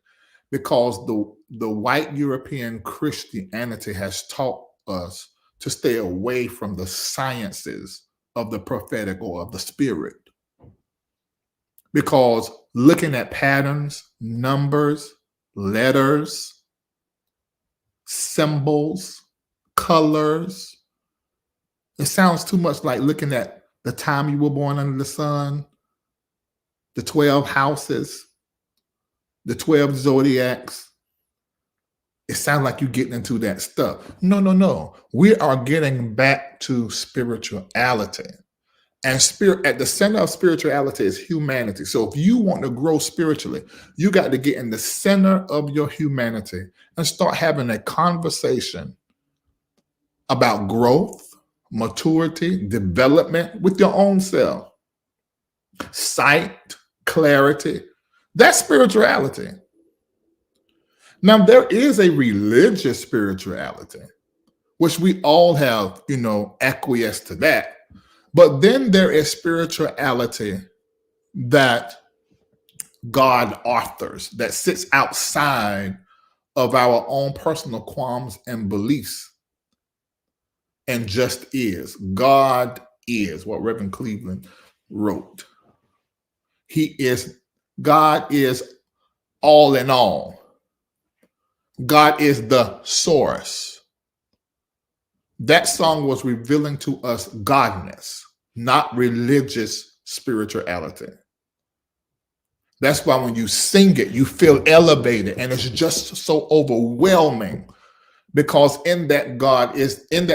because the white European Christianity has taught us to stay away from the sciences of the prophetic or of the spirit. Because looking at patterns, numbers, letters, symbols, colors, it sounds too much like looking at the time you were born under the sun, the 12 houses, the 12 zodiacs. It sounds like you're getting into that stuff. No. We are getting back to spirituality. And spirit, at the center of spirituality is humanity. So if you want to grow spiritually, you got to get in the center of your humanity and start having a conversation about growth, maturity, development with your own self. Sight, clarity. That's spirituality. Now, there is a religious spirituality, which we all have, acquiesced to that. But then there is spirituality that God authors, that sits outside of our own personal qualms and beliefs, and just is. God is what Reverend Cleveland wrote. God is all in all. God is the source. That song was revealing to us godness, not religious spirituality. That's why when you sing it, you feel elevated, and it's just so overwhelming Because in that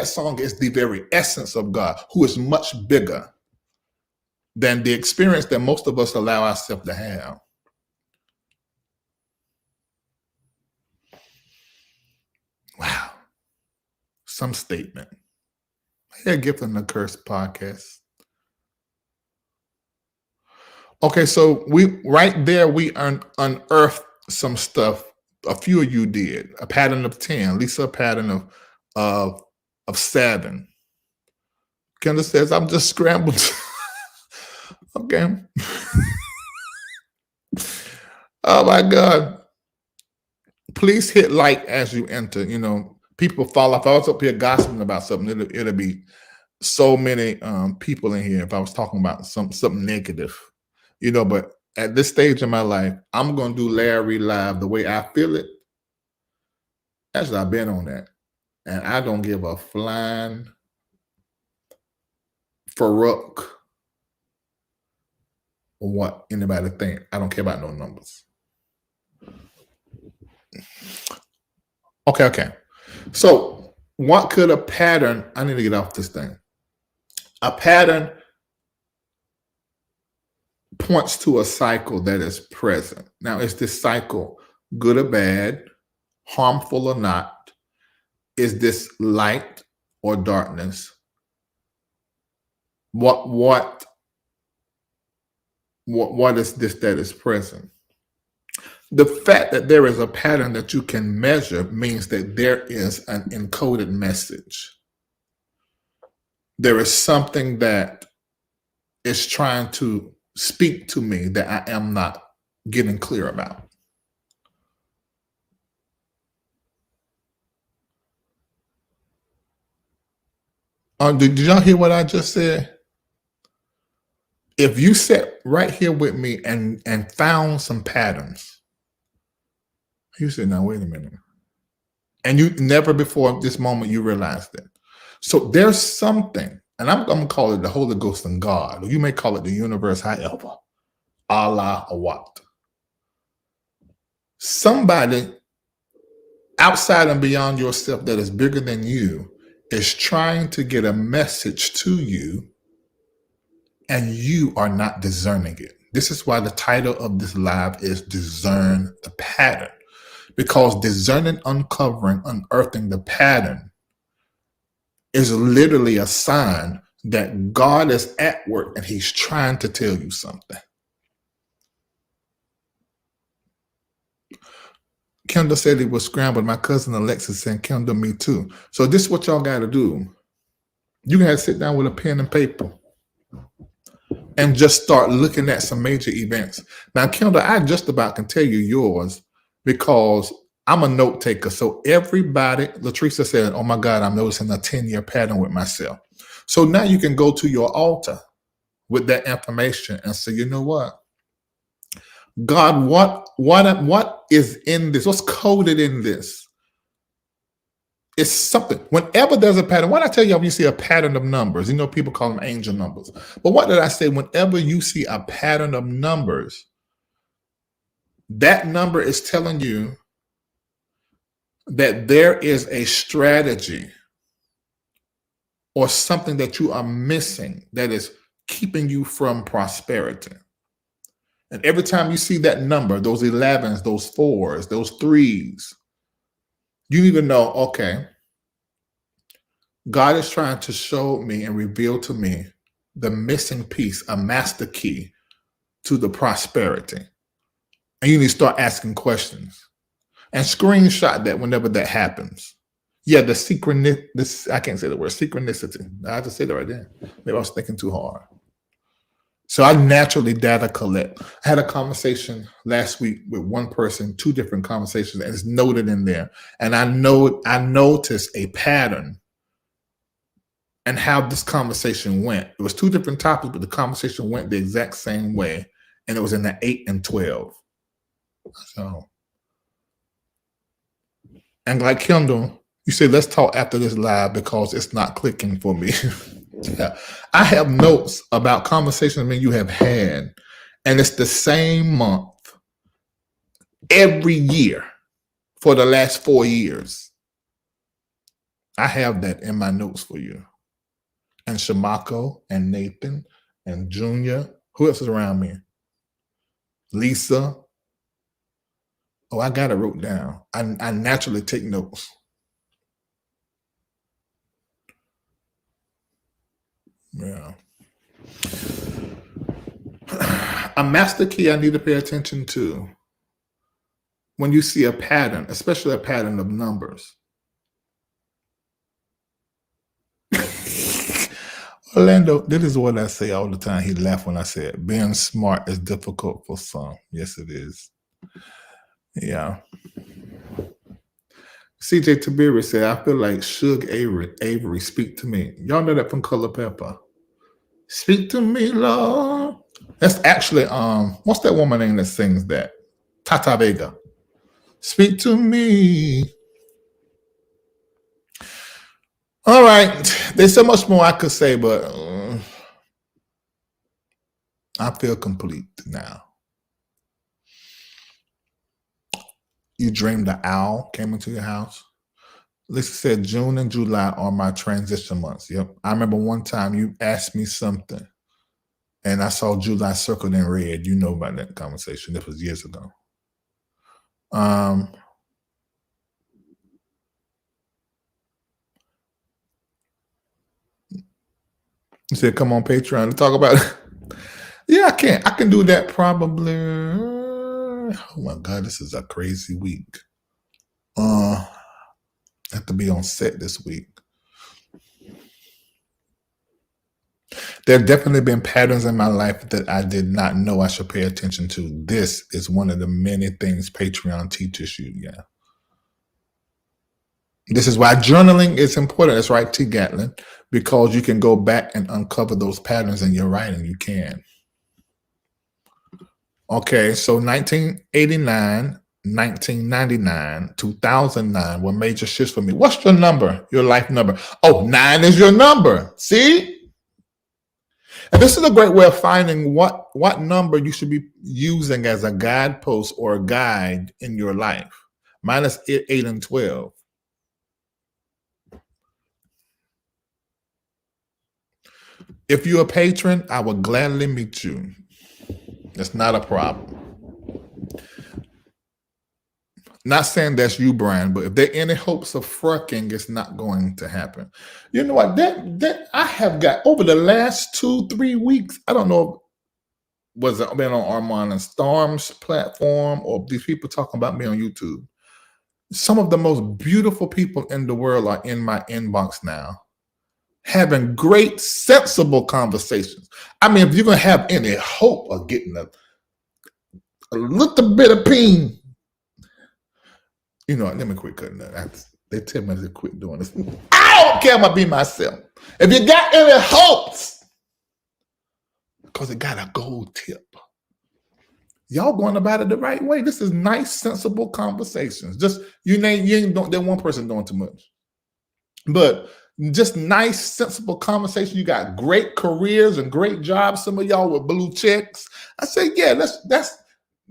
song is the very essence of God, who is much bigger than the experience that most of us allow ourselves to have. Wow. Some statement. Hey, Gift and the Curse podcast. Okay, so we unearthed some stuff. A few of you did. A pattern of 10. Lisa, a pattern of 7. Kendall says, I'm just scrambled. Okay. Oh my God. Please hit like as you enter. You know, people fall off. I was up here gossiping about something. It'll be so many people in here if I was talking about something negative. You know, but at this stage in my life, I'm going to do Larry Live the way I feel it. Actually, I've been on that. And I don't give a flying Farouk on what anybody think. I don't care about no numbers. Okay. So what could a pattern, I need to get off this thing. A pattern points to a cycle that is present. Now, is this cycle good or bad, harmful or not? Is this light or darkness? What is this that is present? The fact that there is a pattern that you can measure means that there is an encoded message. There is something that is trying to speak to me that I am not getting clear about. Did y'all hear what I just said? If you sat right here with me and found some patterns, you said, now wait a minute. And you never before this moment you realized it. So there's something, and I'm going to call it the Holy Ghost and God, or you may call it the universe, however, Allah or what. Somebody outside and beyond yourself that is bigger than you is trying to get a message to you, and you are not discerning it. This is why the title of this live is Discern the Pattern. Because discerning, uncovering, unearthing the pattern is literally a sign that God is at work and he's trying to tell you something. Kendall said it was scrambled. My cousin Alexis said, Kendall, me too. So this is what y'all got to do. You got to sit down with a pen and paper and just start looking at some major events. Now, Kendall, I just about can tell you yours because I'm a note taker. So everybody, Latricia said, oh my God, I'm noticing a 10-year pattern with myself. So now you can go to your altar with that information and say, you know what? God, what is in this? What's coded in this? It's something. Whenever there's a pattern, what I tell you, when you see a pattern of numbers, you know, people call them angel numbers. But what did I say? Whenever you see a pattern of numbers, that number is telling you that there is a strategy or something that you are missing that is keeping you from prosperity. And every time you see that number, those 11s, those 4s, those 3s, you need to know, okay, God is trying to show me and reveal to me the missing piece, a master key to the prosperity. And you need to start asking questions and screenshot that whenever that happens. Yeah, I can't say the word synchronicity. I have to say that right there. Maybe I was thinking too hard. So I naturally data collect. I had a conversation last week with one person, 2 different conversations, and it's noted in there. And I noticed a pattern and how this conversation went. It was 2 different topics, but the conversation went the exact same way. And it was in the 8 and 12. So, and like Kendall, you said, let's talk after this live because it's not clicking for me. Yeah. I have notes about conversations that you have had, and it's the same month every year for the last 4 years. I have that in my notes for you. And Shamako and Nathan and Junior. Who else is around me? Lisa. Oh, I got it wrote down. I naturally take notes. Yeah. A master key I need to pay attention to when you see a pattern, especially a pattern of numbers. Orlando, this is what I say all the time. He laughed when I said, being smart is difficult for some. Yes, it is. Yeah. CJ Tabiri said, I feel like Suge Avery, speak to me. Y'all know that from Color Pepper. Speak to me, Lord. That's actually, what's that woman name that sings that? Tata Vega. Speak to me. All right. There's so much more I could say, but I feel complete now. You dreamed the owl came into your house. Lisa said June and July are my transition months. Yep. I remember one time you asked me something and I saw July circled in red. You know about that conversation. That was years ago. You said, come on Patreon to talk about it. Yeah, I can. I can do that probably. Oh my God, this is a crazy week. I have to be on set this week. There have definitely been patterns in my life that I did not know I should pay attention to. This is one of the many things Patreon teaches you. Yeah. This is why journaling is important. That's right, T. Gatlin, because you can go back and uncover those patterns in your writing. You can. Okay, so 1989, 1999, 2009 were major shifts for me. What's your number? Your life number? Oh, 9 is your number. See? And this is a great way of finding what number you should be using as a guidepost or a guide in your life. Mine is 8 and 12. If you're a patron, I will gladly meet you. It's not a problem. Not saying that's you, Brian, but if there are any hopes of fracking, it's not going to happen. You know what? That I have got over the last 2-3 weeks. I don't know, was it been on Armand and Storm's platform or these people talking about me on YouTube? Some of the most beautiful people in the world are in my inbox now, having great, sensible conversations. I mean, if you're going to have any hope of getting a little bit of ping, you know, let me quit cutting that. They tell me to quit doing this. I don't care. I'm going to be myself. If you got any hopes, because it got a gold tip, y'all going about it the right way. This is nice, sensible conversations. Just, you ain't that one person doing too much. But just nice, sensible conversation. You got great careers and great jobs. Some of y'all with blue checks. I say, yeah, that's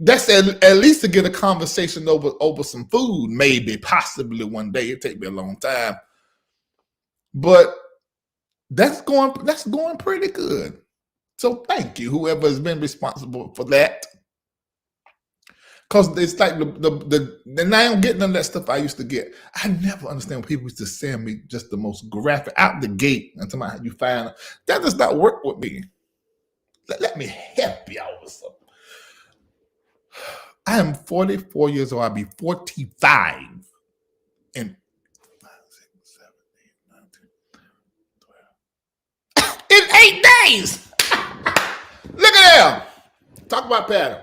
at least to get a conversation over some food, maybe, possibly one day. It take me a long time. But that's going pretty good. So thank you, whoever has been responsible for that. Because it's like and I don't get none of that stuff I used to get. I never understand when people used to send me just the most graphic out the gate and tell me how you find it. That does not work with me. Let me help y'all with something. I am 44 years old. I'll be 45 in 8 days. Look at them. Talk about pattern.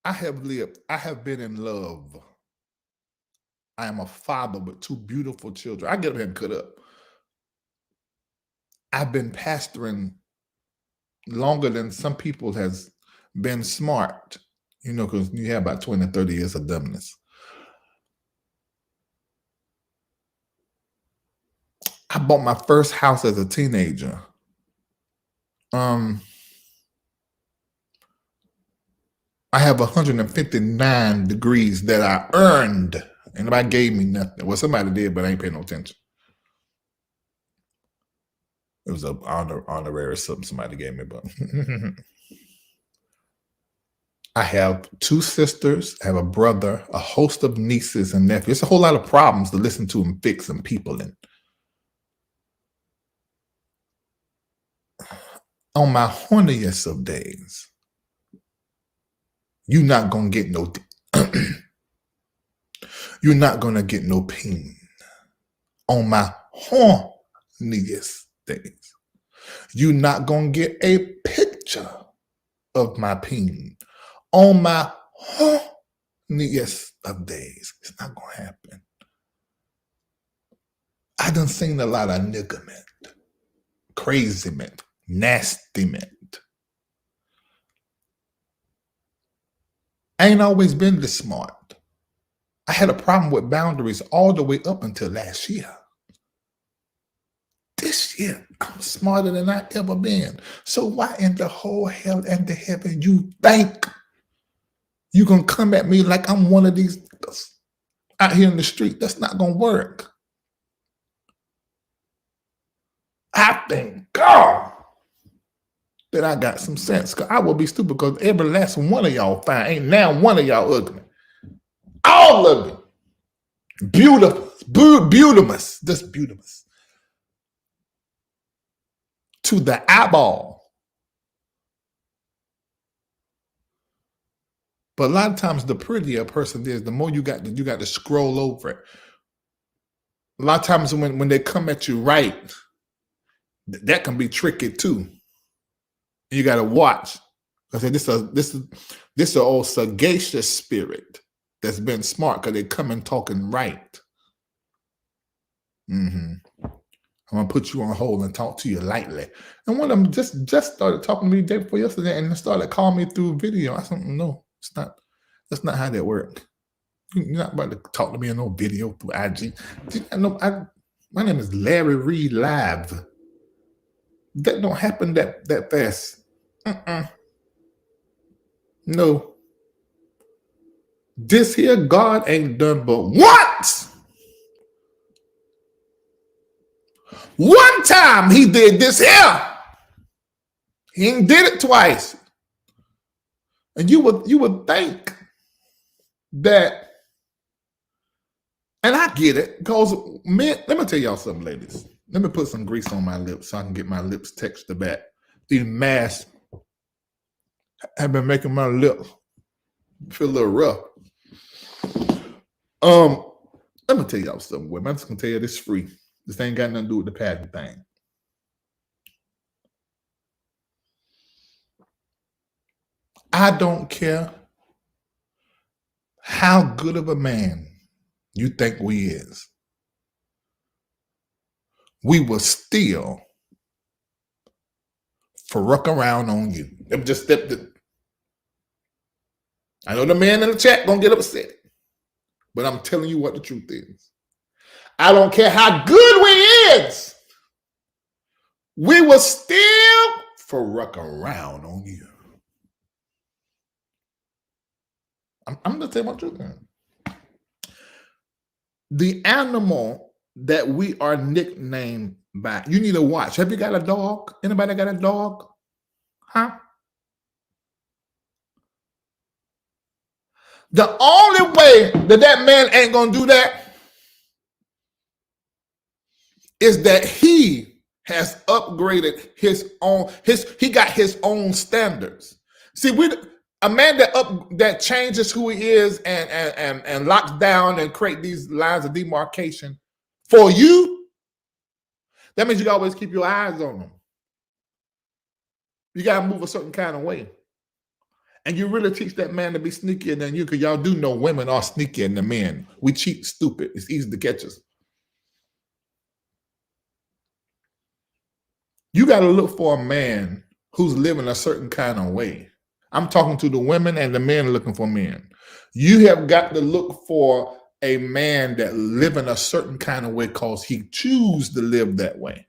I have been in love. I am a father with 2 beautiful children. I get up here and cut up. I've been pastoring longer than some people has been smart, you know, because you have about 20, 30 years of dumbness. I bought my first house as a teenager. I have 159 degrees that I earned Ain't nobody gave me nothing. Well, somebody did, but I ain't paying no attention. It was an honorary something somebody gave me, but I have 2 sisters, I have a brother, a host of nieces and nephews. It's a whole lot of problems to listen to and fix and people in. On my horniest of days, you're not gonna get no you're not gonna get no pain. On my horniest days, you're not gonna get a picture of my pain. On my horniest of days, it's not gonna happen. I done seen a lot of niggerment, crazyment, nastyment. I ain't always been this smart. I had a problem with boundaries all the way up until last year. This year, I'm smarter than I ever been. So why in the whole hell and the heaven you think you gonna come at me like I'm one of these niggas out here in the street? That's not gonna work. I thank God that I got some sense, because I will be stupid, because every last one of y'all fine. Ain't now one of y'all ugly. All of it. Beautiful. Beautimous. Just beautimous. To the eyeball. But a lot of times the prettier a person is, the more you got to scroll over it. A lot of times when they come at you right, that can be tricky too. You got to watch. Because this is an old sagacious spirit that's been smart, because they come and talking right. I'm gonna put you on hold and talk to you lightly. And one of them just started talking to me the day before yesterday, and started calling me through video. I said, no, it's not. That's not how that works. You're not about to talk to me in no video through IG. My name is Larry Reid Live. That don't happen that fast. No. This here God ain't done but once. One time he did this here. He ain't did it twice. And you would think that, and I get it, because men, let me tell y'all something, ladies. Let me put some grease on my lips so I can get my lips textured back. These masks have been making my lips feel a little rough. Let me tell y'all something, women. I'm just gonna tell you this free. This ain't got nothing to do with the patent thing. I don't care how good of a man you think we is. We will still fuck around on you. Just step the. I know the man in the chat gonna get upset, but I'm telling you what the truth is. I don't care how good we is. We will still fuck around on you. I'm gonna tell you my truth. The animal that we are nicknamed by, you need to watch. Have you got a dog? Anybody got a dog? Huh? The only way that man ain't gonna do that is that he has upgraded his own, he got his own standards. See, a man that changes who he is and locks down and create these lines of demarcation for you, that means you always keep your eyes on them. You gotta move a certain kind of way. And you really teach that man to be sneakier than you, because y'all do know women are sneakier than men. We cheat stupid. It's easy to catch us. You got to look for a man who's living a certain kind of way. I'm talking to the women and the men looking for men. You have got to look for a man that live in a certain kind of way because he choose to live that way.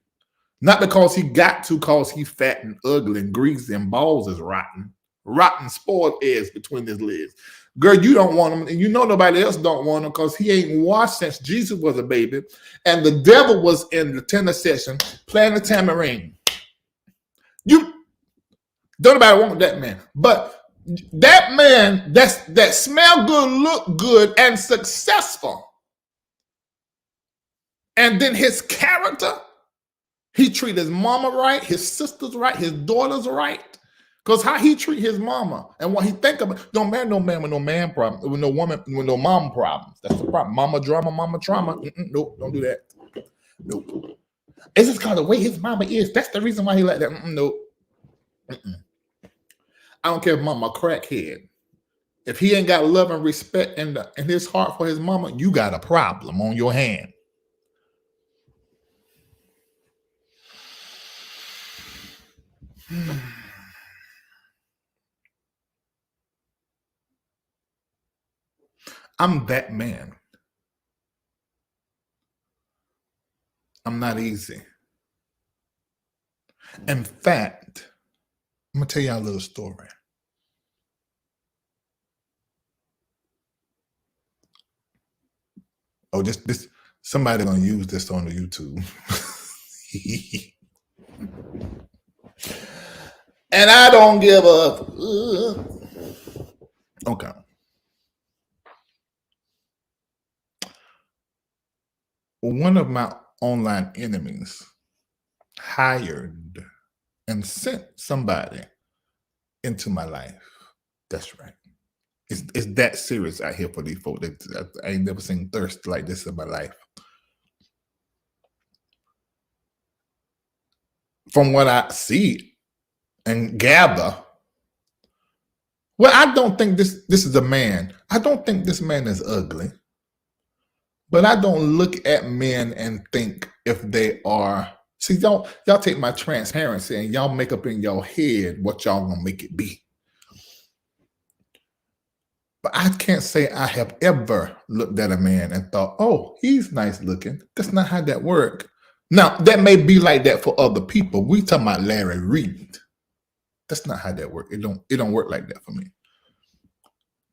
Not because he got to, because he's fat and ugly and greasy and balls is rotten. Rotten spoiled eggs between his legs. Girl, you don't want him, and you know nobody else don't want him because he ain't washed since Jesus was a baby, and the devil was in the tenor section playing the tambourine. You don't nobody want that man, but that man that smell good, look good, and successful, and then his character, he treat his mama right, his sisters right, his daughters right. Because how he treat his mama and what he think about, don't marry no man with no man problem, with no woman with no mom problems. That's the problem. Mama drama, mama trauma. Nope, don't do that. Nope. It's just because the way his mama is. That's the reason why he like that. Nope. I don't care if mama a crackhead. If he ain't got love and respect in his heart for his mama, you got a problem on your hand. I'm that man. I'm not easy. In fact, I'm gonna tell y'all a little story. Oh, this somebody gonna use this on the YouTube. And I don't give a okay. One of my online enemies hired and sent somebody into my life. That's right. It's that serious out here for these folks. I ain't never seen thirst like this in my life. From what I see and gather, well, I don't think this is a man. I don't think this man is ugly. But I don't look at men and think if they are. See, y'all take my transparency and y'all make up in your head what y'all gonna make it be. But I can't say I have ever looked at a man and thought, oh, he's nice looking. That's not how that works. Now, that may be like that for other people. We talking about Larry Reid. That's not how that works. It don't work like that for me.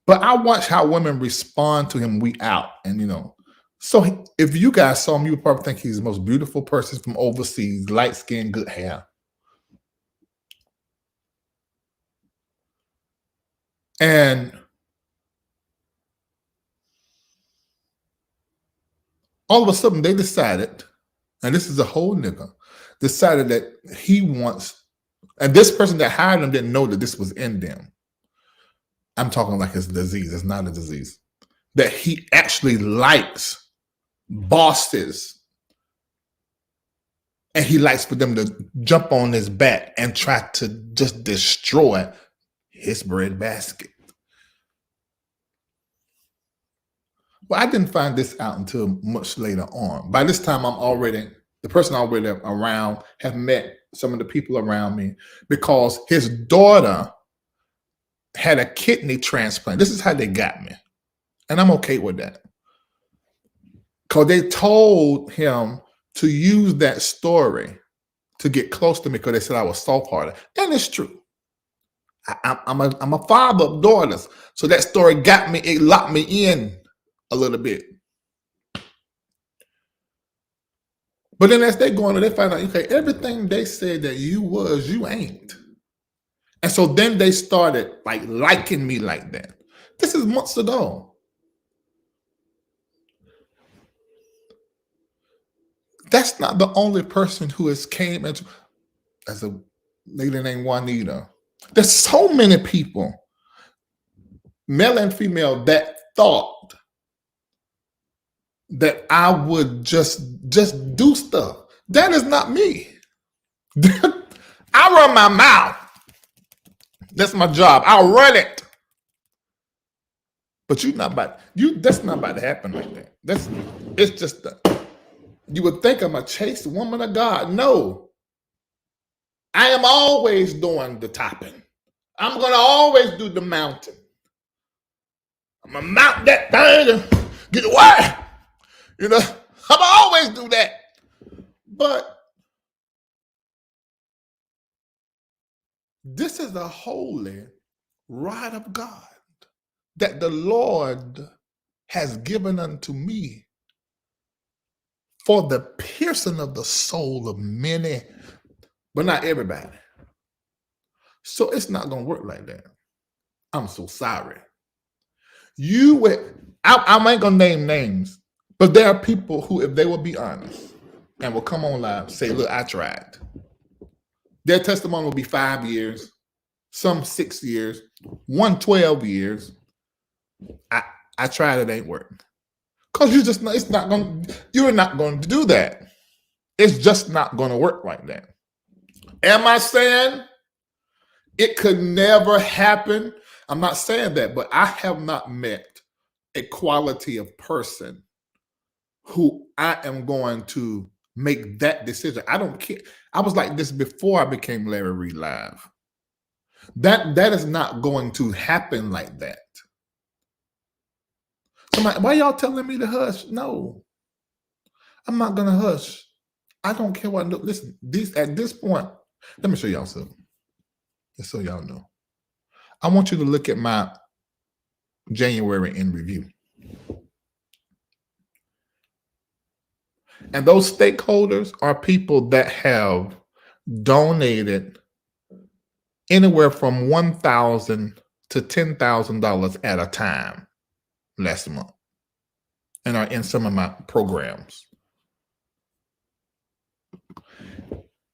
But I watch how women respond to him week out. And, so if you guys saw him, you would probably think he's the most beautiful person from overseas, light skin, good hair. And all of a sudden they decided, and this is a whole nigga, decided that he wants, and this person that hired him didn't know that this was in them. I'm talking like it's a disease. It's not a disease. That he actually likes bosses. And he likes for them to jump on his back and try to just destroy his breadbasket. Well, I didn't find this out until much later on. By this time, the person already around, have met some of the people around me because his daughter had a kidney transplant. This is how they got me. And I'm okay with that. Because they told him to use that story to get close to me because they said I was soft-hearted. And it's true. I'm a father of daughters. So that story got me, it locked me in a little bit. But then as they go on, they find out, okay, everything they said that you ain't. And so then they started liking me like that. This is months ago. That's not the only person who has came into, as a lady named Juanita. There's so many people, male and female, that thought that I would just do stuff. That is not me. I run my mouth. That's my job. I'll run it. But that's not about to happen like that. It's just you would think I'm a chaste woman of God. No. I am always doing the topping. I'm gonna always do the mountain. I'm gonna mount that thing and get away. I'm always do that. But this is a holy right of God that the Lord has given unto me for the piercing of the soul of many, but not everybody. So it's not going to work like that. I'm so sorry. You would, I ain't going to name names, but there are people who, if they will be honest and will come on live, say, look, I tried. Their testimony will be 5 years, some 6 years, one 12 years. I tried, it ain't working. Because you're not going to do that. It's just not going to work like that. Am I saying it could never happen? I'm not saying that, but I have not met a quality of person who I am going to make that decision. I don't care. I was like this before I became Larry Reid Live. That is not going to happen like that. Somebody, why y'all telling me to hush? No, I'm not gonna hush. I don't care what. Listen, at this point, let me show y'all something, just so y'all know. I want you to look at my January in review, and those stakeholders are people that have donated anywhere from $1,000 to $10,000 at a time last month, and are in some of my programs.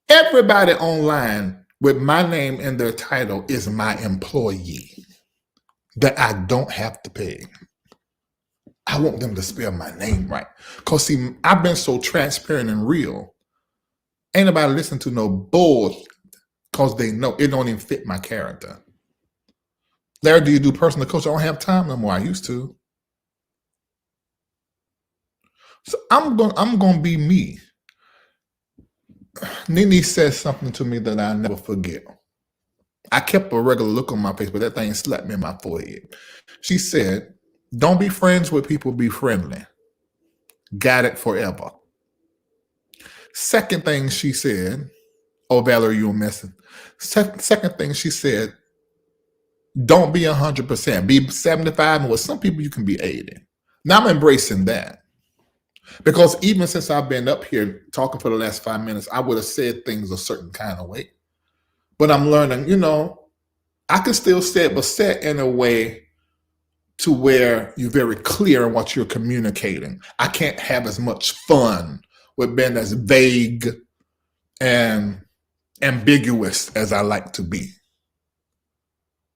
Everybody online with my name in their title is my employee that I don't have to pay. I want them to spell my name right. Because, see, I've been so transparent and real. Ain't nobody listen to no bullshit because they know it don't even fit my character. Larry, do you do personal coaching? I don't have time no more. I used to. So I'm gonna be me. Nene says something to me that I'll never forget. I kept a regular look on my face, but that thing slapped me in my forehead. She said, don't be friends with people, be friendly. Got it forever. Second thing she said, oh, Valerie, you were missing. Second thing she said, don't be 100%. Be 75, and with some people you can be 80. Now I'm embracing that. Because even since I've been up here talking for the last 5 minutes, I would have said things a certain kind of way. But I'm learning, I can still say it, but say it in a way to where you're very clear in what you're communicating. I can't have as much fun with being as vague and ambiguous as I like to be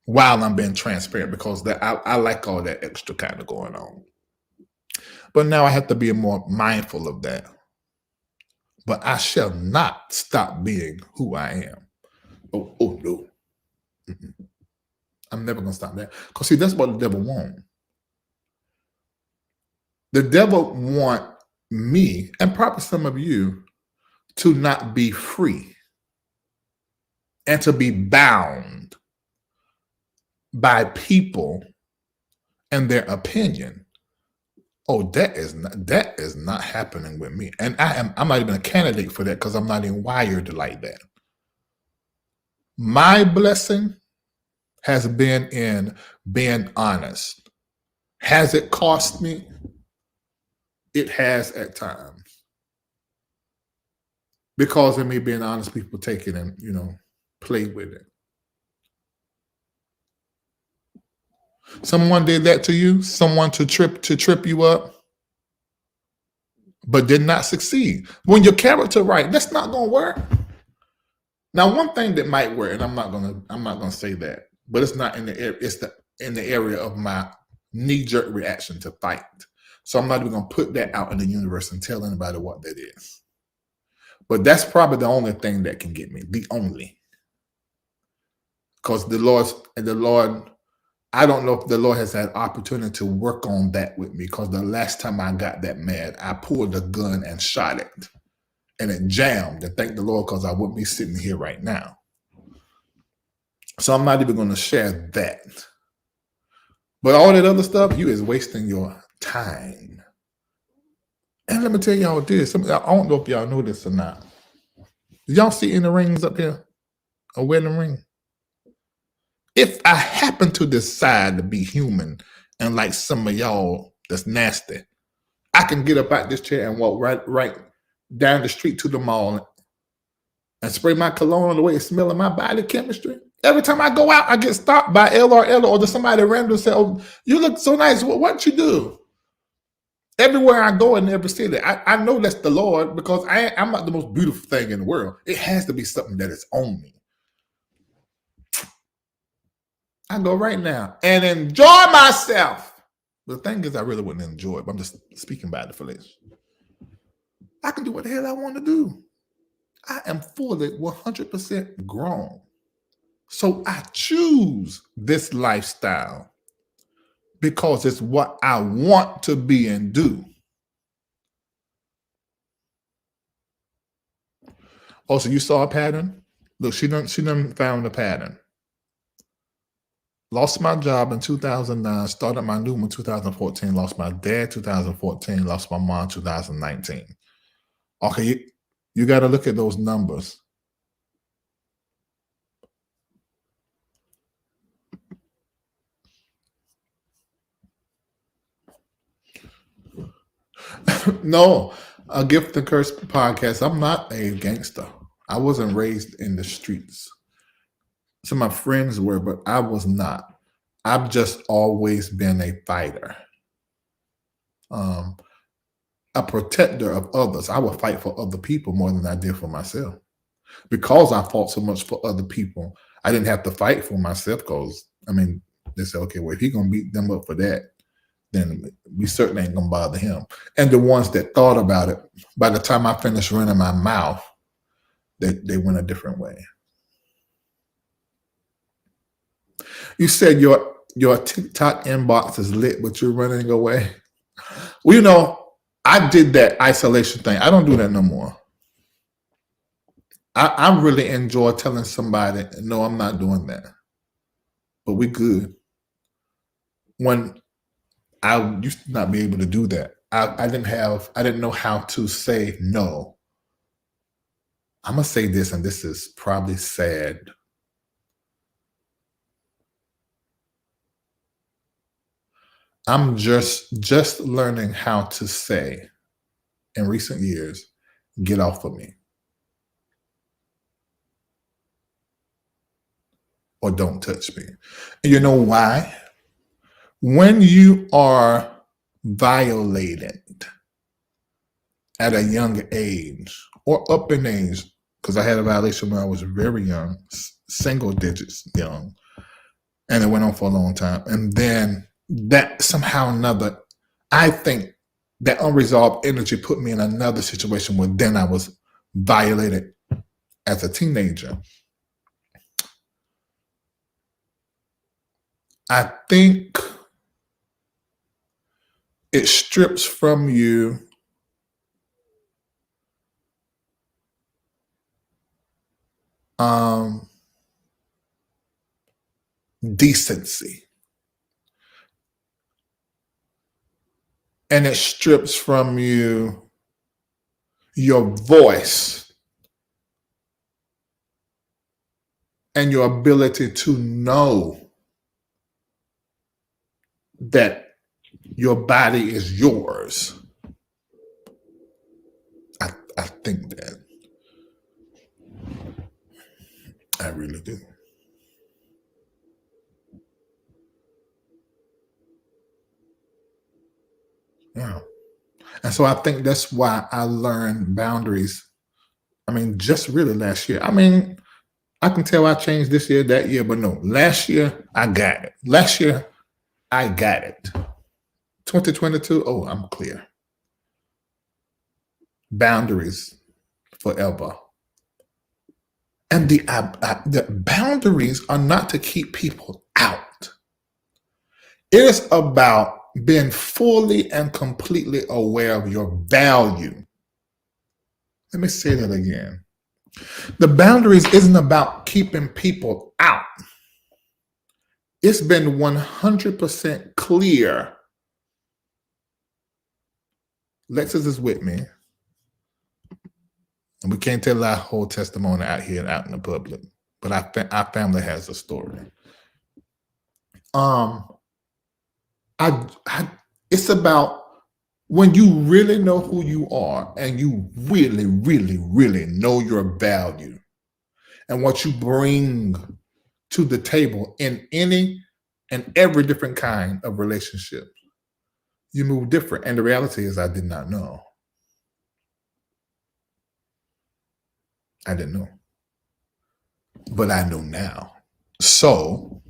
while I'm being transparent, because I like all that extra kind of going on. But now I have to be more mindful of that. But I shall not stop being who I am. Oh no. Mm-mm. I'm never going to stop that. Because, see, that's what the devil wants. The devil wants me, and probably some of you, to not be free and to be bound by people and their opinion. Oh, that is not happening with me. And I'm not even a candidate for that, because I'm not even wired like that. My blessing has been in being honest. Has it cost me? It has at times. Because of me being honest, people take it and, play with it. Someone did that to you, someone to trip you up, but did not succeed. When your character right, that's not gonna work. Now, one thing that might work, and I'm not gonna say that, but it's not in the area of my knee-jerk reaction to fight. So I'm not even gonna put that out in the universe and tell anybody what that is. But that's probably the only thing that can get me. The only. Because the Lord, I don't know if the Lord has had opportunity to work on that with me, because the last time I got that mad, I pulled a gun and shot it. And it jammed. And thank the Lord, because I wouldn't be sitting here right now. So I'm not even going to share that. But all that other stuff, you is wasting your time. And let me tell y'all this. I don't know if y'all know this or not. Did y'all see any rings up here? A wedding ring? If I happen to decide to be human and like some of y'all that's nasty. I can get up out this chair and walk right down the street to the mall and spray my cologne on the way it's smelling my body chemistry. Every time I go out, I get stopped by LRL or there's somebody random say, "Oh, you look so nice. What you do?" Everywhere I go in every city, I know that's the Lord because I'm not the most beautiful thing in the world. It has to be something that is on me. I go right now and enjoy myself. The thing is, I really wouldn't enjoy it, but I'm just speaking by the flesh. I can do what the hell I want to do. I am fully 100% grown. So I choose this lifestyle because it's what I want to be and do. Also, you saw a pattern? Look, she done found a pattern. Lost my job in 2009, started my new one in 2014, lost my dad 2014, lost my mom 2019. Okay, you got to look at those numbers. No, a Gift and Curse podcast. I'm not a gangster. I wasn't raised in the streets. Some of my friends were, but I was not. I've just always been a fighter, a protector of others. I would fight for other people more than I did for myself. Because I fought so much for other people, I didn't have to fight for myself because, they said, okay, well, if he's going to beat them up for that, then we certainly ain't going to bother him. And the ones that thought about it, by the time I finished running my mouth, they went a different way. You said your TikTok inbox is lit, but you're running away. Well, I did that isolation thing. I don't do that no more. I really enjoy telling somebody, no, I'm not doing that. But we good. When I used to not be able to do that, I didn't know how to say no. I'm gonna say this, and this is probably sad. I'm just learning how to say in recent years, get off of me. Or don't touch me. And you know why? When you are violated at a young age or up in age, because I had a violation when I was very young, single digits young, and it went on for a long time. And then that somehow or another, I think that unresolved energy put me in another situation where then I was violated as a teenager. I think it strips from you decency. And it strips from you your voice and your ability to know that your body is yours. I think that. I really do. Yeah. And so I think that's why I learned boundaries. Just really last year. I can tell I changed this year, that year, but no, last year I got it. Last year I got it. 2022, oh, I'm clear. Boundaries forever. And the boundaries are not to keep people out. It is about being fully and completely aware of your value. Let me say that again. The boundaries isn't about keeping people out. It's been 100% clear. Lexus is with me. And we can't tell our whole testimony out here and out in the public. But our family has a story. It's about when you really know who you are and you really, really, really know your value and what you bring to the table in any and every different kind of relationship, you move different. And the reality is, I did not know. I didn't know. But I know now. So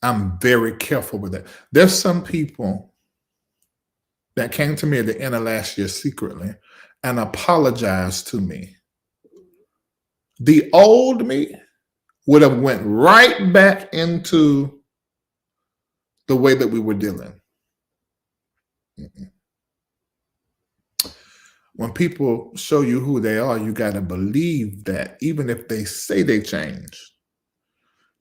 I'm very careful with that. There's some people that came to me at the end of last year secretly and apologized to me. The old me would have went right back into the way that we were dealing. When people show you who they are, you got to believe that even if they say they changed,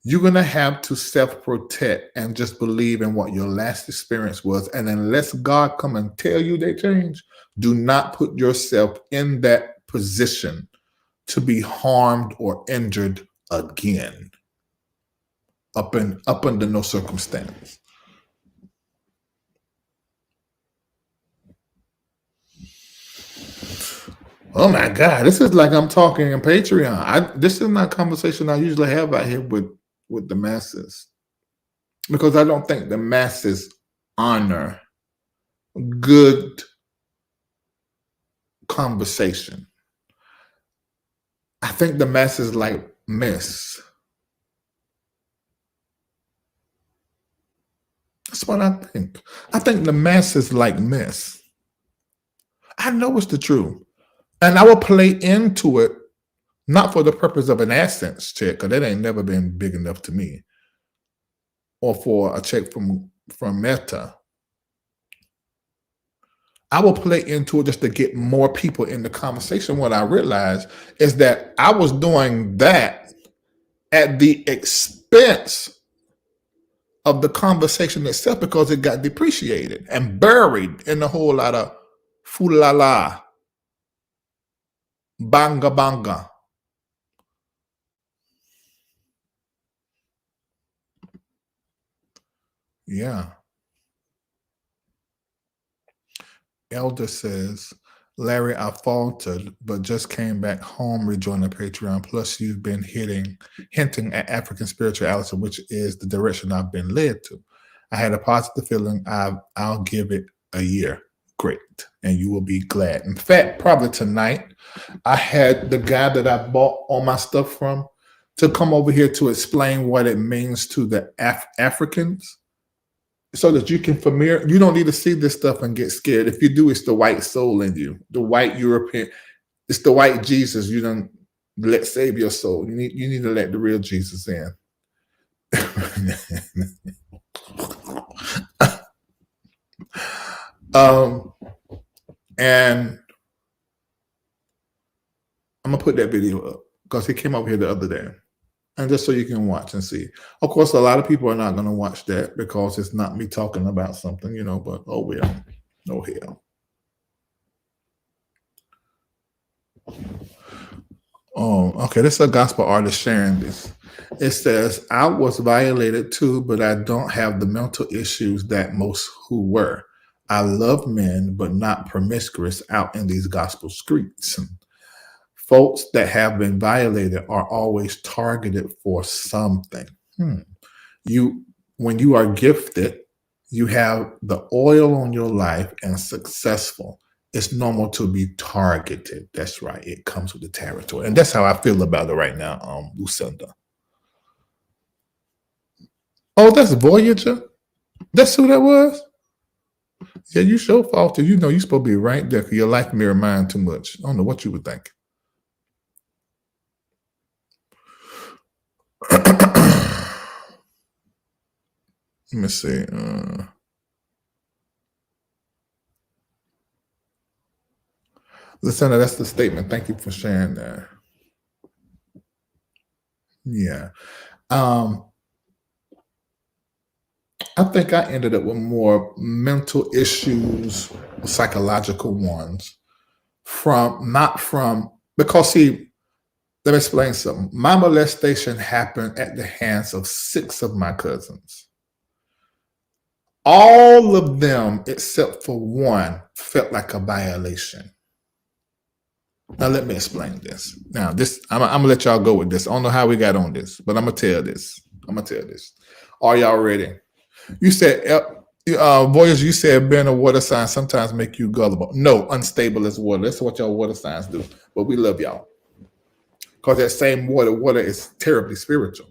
you're going to have to self-protect and just believe in what your last experience was. And unless God come and tell you they changed, do not put yourself in that position to be harmed or injured again, up under no circumstance. Oh my God, this is like I'm talking in Patreon. This is not a conversation I usually have out here with the masses, because I don't think the masses honor good conversation. I think the masses like mess. That's what I think. I think the masses like mess. I know it's the truth. And I will play into it, not for the purpose of an AdSense check, because that ain't never been big enough to me, or for a check from Meta. I will play into it just to get more people in the conversation. What I realized is that I was doing that at the expense of the conversation itself, because it got depreciated and buried in a whole lot of fulala, banga banga. Yeah. Elder says, Larry, I faltered, but just came back home, rejoining Patreon. Plus, you've been hinting at African spirituality, which is the direction I've been led to. I had a positive feeling. I'll give it a year. Great. And you will be glad. In fact, probably tonight, I had the guy that I bought all my stuff from to come over here to explain what it means to the Africans, so that you can familiar. You don't need to see this stuff and get scared. If you do, it's the white soul in you, the white European. It's the white Jesus. You don't let save your soul. You need to let the real Jesus in. And I'm gonna put that video up because he came over here the other day. And just so you can watch and see. Of course, a lot of people are not going to watch that because it's not me talking about something, but oh well, no hell. Oh, okay, this is a gospel artist sharing this. It says, I was violated too, but I don't have the mental issues that most who were. I love men, but not promiscuous out in these gospel streets. Folks that have been violated are always targeted for something. When you are gifted, you have the oil on your life and successful. It's normal to be targeted. That's right. It comes with the territory. And that's how I feel about it right now, Lucinda. Oh, that's Voyager? That's who that was? Yeah, you sure faulted. You're supposed to be right there because your life mirror mine too much. I don't know what you would think. Let me see. Lucinda, that's the statement. Thank you for sharing that. Yeah. I think I ended up with more mental issues, psychological ones, because see, let me explain something. My molestation happened at the hands of 6 of my cousins. All of them, except for one, felt like a violation. Now, let me explain this. Now, I'm going to let y'all go with this. I don't know how we got on this, but I'm going to tell this. Are y'all ready? You said, Voyage, you said being a water sign sometimes make you gullible. No, unstable as water. That's what y'all water signs do. But we love y'all. Because that same water is terribly spiritual.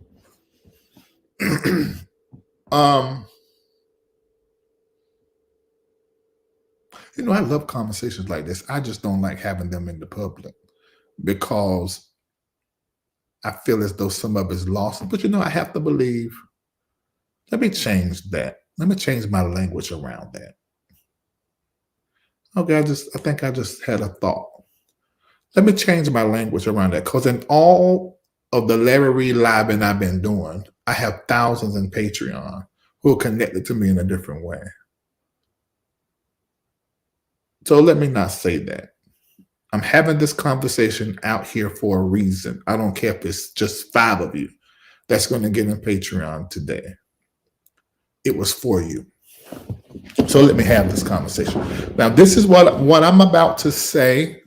I love conversations like this. I just don't like having them in the public because I feel as though some of it's lost. But I have to believe. Let me change that. Let me change my language around that. Okay, I think I just had a thought. Let me change my language around that because in all of the Larry Reid Live I've been doing, I have thousands in Patreon who are connected to me in a different way. So let me not say that. I'm having this conversation out here for a reason. I don't care if it's just 5 of you that's going to get in Patreon today. It was for you. So let me have this conversation. Now, this is what I'm about to say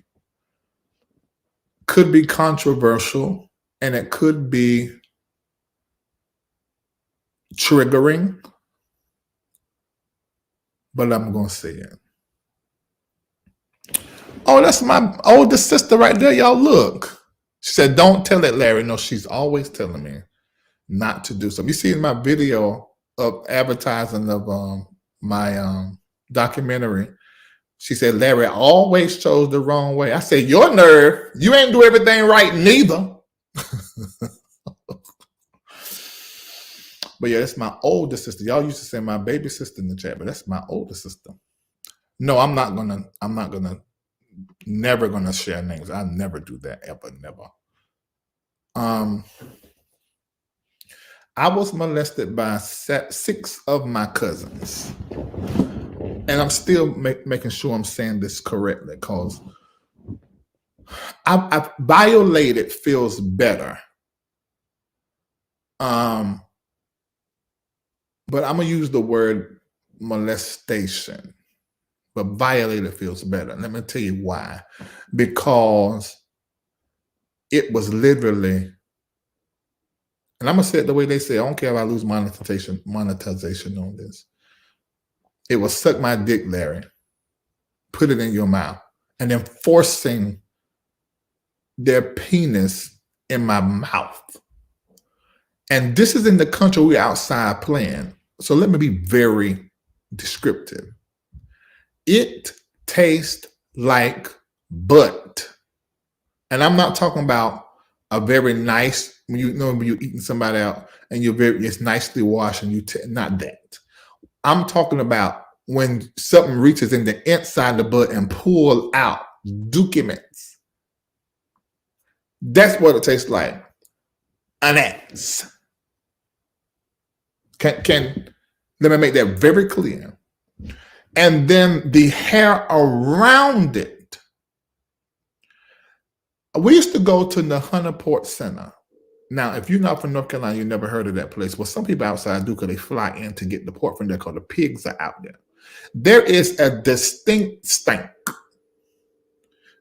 could be controversial and it could be triggering, but I'm going to say it. Oh, that's my oldest sister right there. Y'all look. She said, don't tell it, Larry. No, she's always telling me not to do something. You see in my video of advertising of my documentary, she said, Larry always chose the wrong way. I said, your nerve. You ain't do everything right neither. But yeah, that's my oldest sister. Y'all used to say my baby sister in the chat, but that's my oldest sister. No, I'm never gonna share names. I never do that, ever, never. I was molested by 6 of my cousins. And I'm still making sure I'm saying this correctly because I violated feels better. But I'm going to use the word molestation. But violated feels better. Let me tell you why. Because it was literally, and I'm going to say it the way they say, I don't care if I lose monetization on this. It was suck my dick, Larry. Put it in your mouth. And then forcing their penis in my mouth. And this is in the country we're outside playing. So let me be very descriptive. It tastes like butt. And I'm not talking about a very nice, when you're eating somebody out and it's nicely washed and not that. I'm talking about when something reaches in the inside of the butt and pull out documents. That's what it tastes like. An ass. Can let me make that very clear. And then the hair around it. We used to go to the Hunter Port Center. Now, if you're not from North Carolina, you never heard of that place. Well, some people outside do because they fly in to get the pork from there because the pigs are out there. There is a distinct stink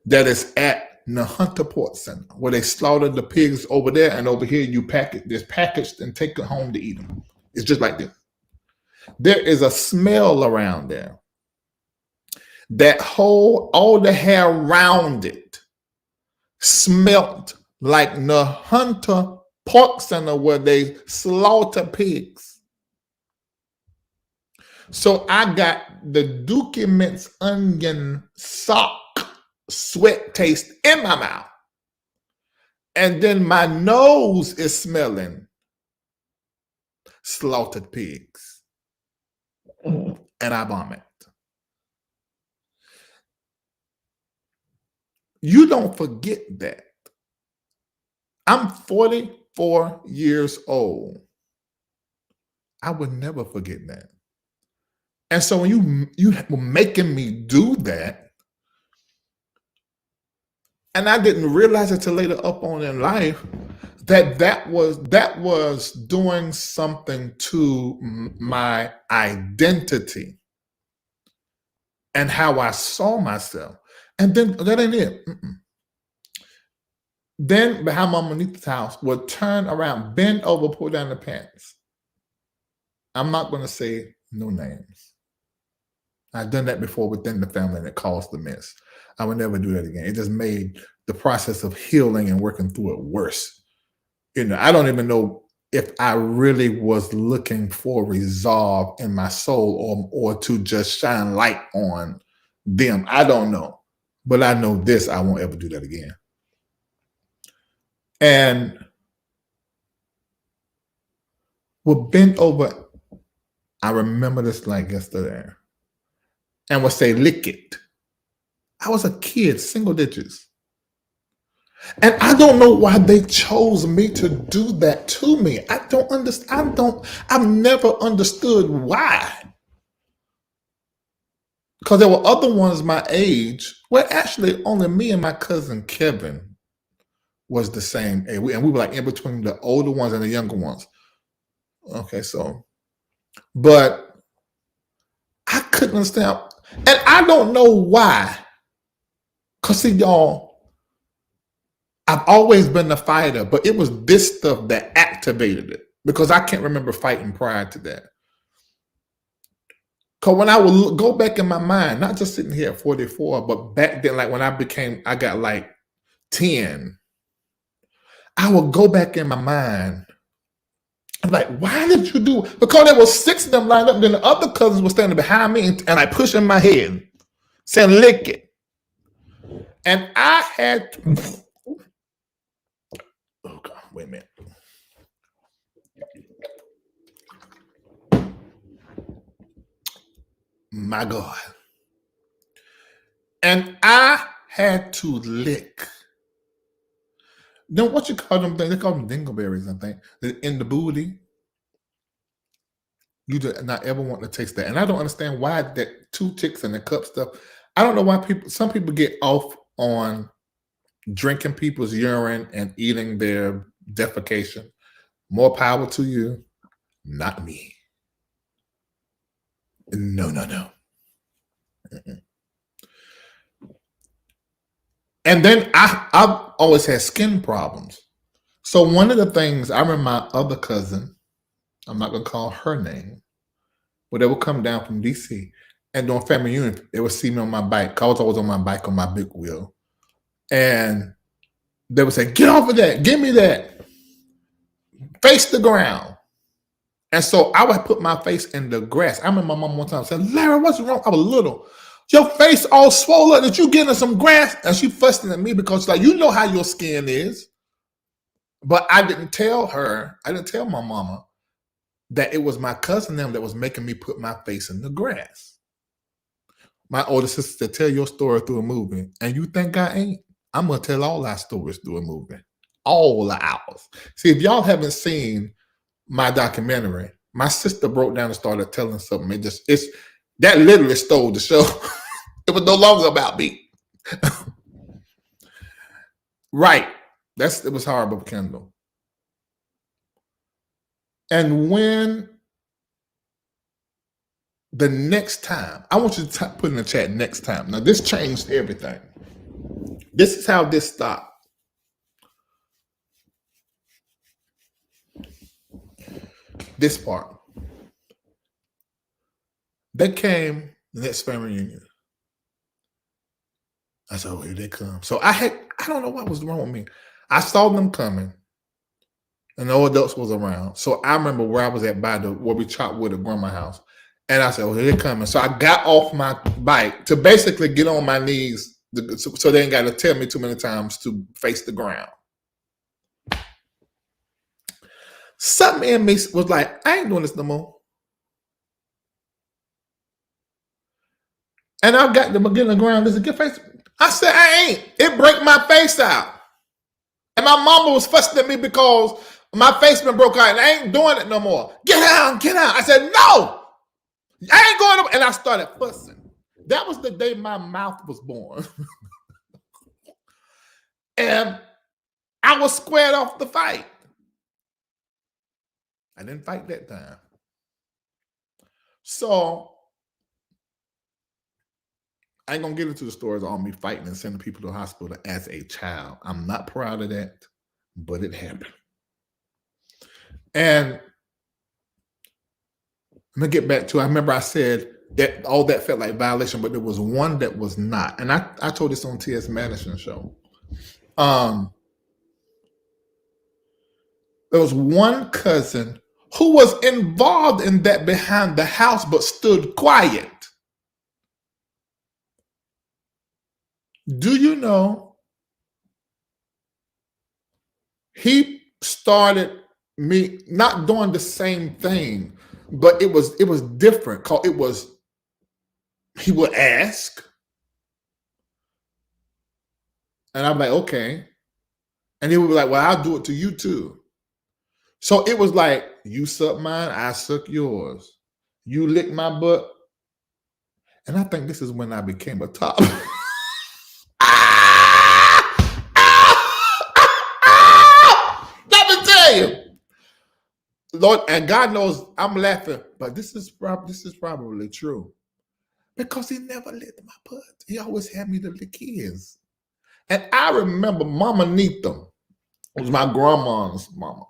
that is at the Hunter Port Center where they slaughter the pigs over there and over here you it's packaged and take it home to eat them. It's just like this. There is a smell around there. All the hair around it smelt like the Hunter Pork Center where they slaughter pigs. So I got the Dookie Mints onion sock sweat taste in my mouth. And then my nose is smelling slaughtered pigs. And I vomit. You don't forget that. I'm 44 years old. I would never forget that. And so when you were making me do that, and I didn't realize it till later up on in life, that was doing something to my identity and how I saw myself. And then that ain't it. Then behind Mama Nita's house would turn around, bend over, pull down the pants. I'm not going to say no names. I've done that before within the family and it caused the mess. I would never do that again. It just made the process of healing and working through it worse. I don't even know if I really was looking for resolve in my soul or to just shine light on them. I don't know. But I know this, I won't ever do that again. And would bend over, I remember this like yesterday, and would say, lick it. I was a kid, single digits. And I don't know why they chose me to do that to me. I don't understand. I've never understood why. Because there were other ones my age, well, actually only me and my cousin Kevin was the same age. And we were like in between the older ones and the younger ones. Okay, but I couldn't understand. And I don't know why. Because see, y'all, I've always been a fighter, but it was this stuff that activated it. Because I can't remember fighting prior to that. Because when I would go back in my mind, not just sitting here at 44, but back then, like when I got like 10, I would go back in my mind. I'm like, why did you do it? Because there was 6 of them lined up, and then the other cousins were standing behind me and I pushing my head, saying, lick it. And I had to, oh God, wait a minute. My God. And I had to lick. Then what you call them things? They call them dingleberries, I think. In the booty. You do not ever want to taste that. And I don't understand why that 2 ticks and the cup stuff. I don't know why some people get off on drinking people's urine and eating their defecation. More power to you. Not me. No. Mm-mm. And then I've always had skin problems. So one of the things, I remember my other cousin, I'm not going to call her name, but they would come down from DC and during family reunion, they would see me on my bike. I was always on my bike on my big wheel. And they would say, get off of that. Give me that. Face the ground. And so I would put my face in the grass. I remember my mom one time said, Larry, what's wrong? I was little. Your face all swollen. That you getting some grass? And she fussing at me because like, you know how your skin is. But I didn't tell my mama that it was my cousin them that was making me put my face in the grass. My older sister said, tell your story through a movie. And you think I ain't? I'm going to tell all our stories through a movie. All the hours. See, if y'all haven't seen my documentary, my sister broke down and started telling something. That literally stole the show. It was no longer about me. Right. It was horrible, Kendall. And when the next time, I want you to put in the chat next time. Now, this changed everything. This is how this stopped. This part. They came the next family reunion. I said, oh, here they come. So I don't know what was wrong with me. I saw them coming. And no adults was around. So I remember where I was at where we chopped wood at grandma's house. And I said, oh, here they coming. So I got off my bike to basically get on my knees so they ain't got to tell me too many times to face the ground. Something in me was like, I ain't doing this no more. And I got them again on the ground. There's a good face. I said, I ain't. It break my face out. And my mama was fussing at me because my face been broke out and I ain't doing it no more. Get out. I said, no. I ain't going to. And I started fussing. That was the day my mouth was born. And I was squared off the fight. I didn't fight that time. So I ain't gonna get into the stories on me fighting and sending people to the hospital as a child. I'm not proud of that, but it happened. And let me get back to, I remember I said that all that felt like violation, but there was one that was not. And I told this on T.S. Madison show. There was one cousin who was involved in that behind the house, but stood quiet. Do you know he started me not doing the same thing, but it was different. He would ask, and I'm like, okay, and he would be like, well, I'll do it to you too. So it was like, you suck mine, I suck yours. You lick my butt, and I think this is when I became a top. Let me tell you, Lord, and God knows I'm laughing, but this is probably true, because he never licked my butt. He always had me to lick his. And I remember Mama Neetham, it was my grandma's mama.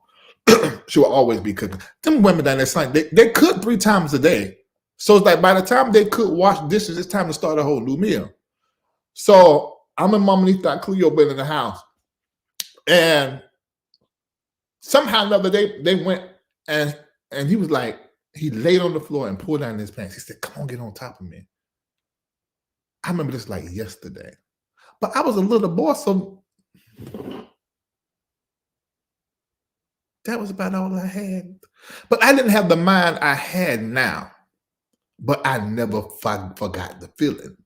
She would always be cooking. Them women down there, they cook 3 times a day. So it's like by the time they cook, wash dishes, it's time to start a whole new meal. So I'm in Mama Neetham, Cleo been in the house. And somehow another day they went and he was like, he laid on the floor and pulled down his pants. He said, come on, get on top of me. I remember this like yesterday. But I was a little boy, so that was about all I had. But I didn't have the mind I had now. But I never forgot the feeling.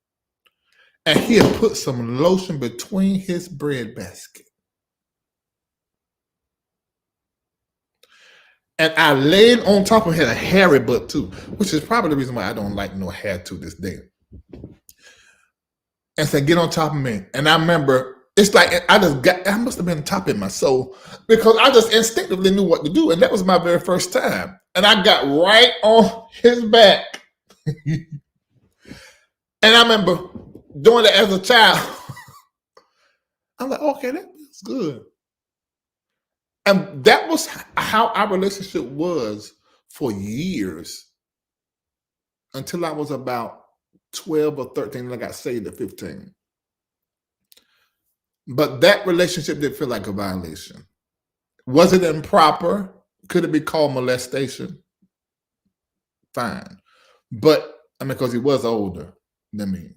And he had put some lotion between his bread basket. And I laid on top of him, a hairy butt too, which is probably the reason why I don't like no hair to this day. And said, get on top of me. And I remember, it's like I must have been top in my soul, because I just instinctively knew what to do. And that was my very first time. And I got right on his back. And I remember doing it as a child. I'm like, okay, that feels good. And that was how our relationship was for years, until I was about 12 or 13, and I got saved at 15. But that relationship didn't feel like a violation. Was it improper? Could it be called molestation? Fine. But, I mean, because he was older than me.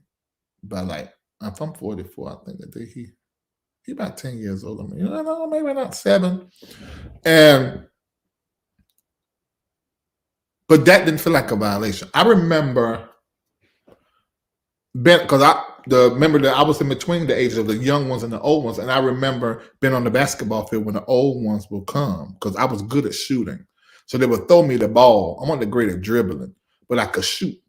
But like, if I'm 44, I think that he about 10 years older than me. No, maybe not 7. But that didn't feel like a violation. I remember because remember that I was in between the ages of the young ones and the old ones, and I remember being on the basketball field when the old ones would come, because I was good at shooting. So they would throw me the ball. I'm not the great at dribbling, but I could shoot.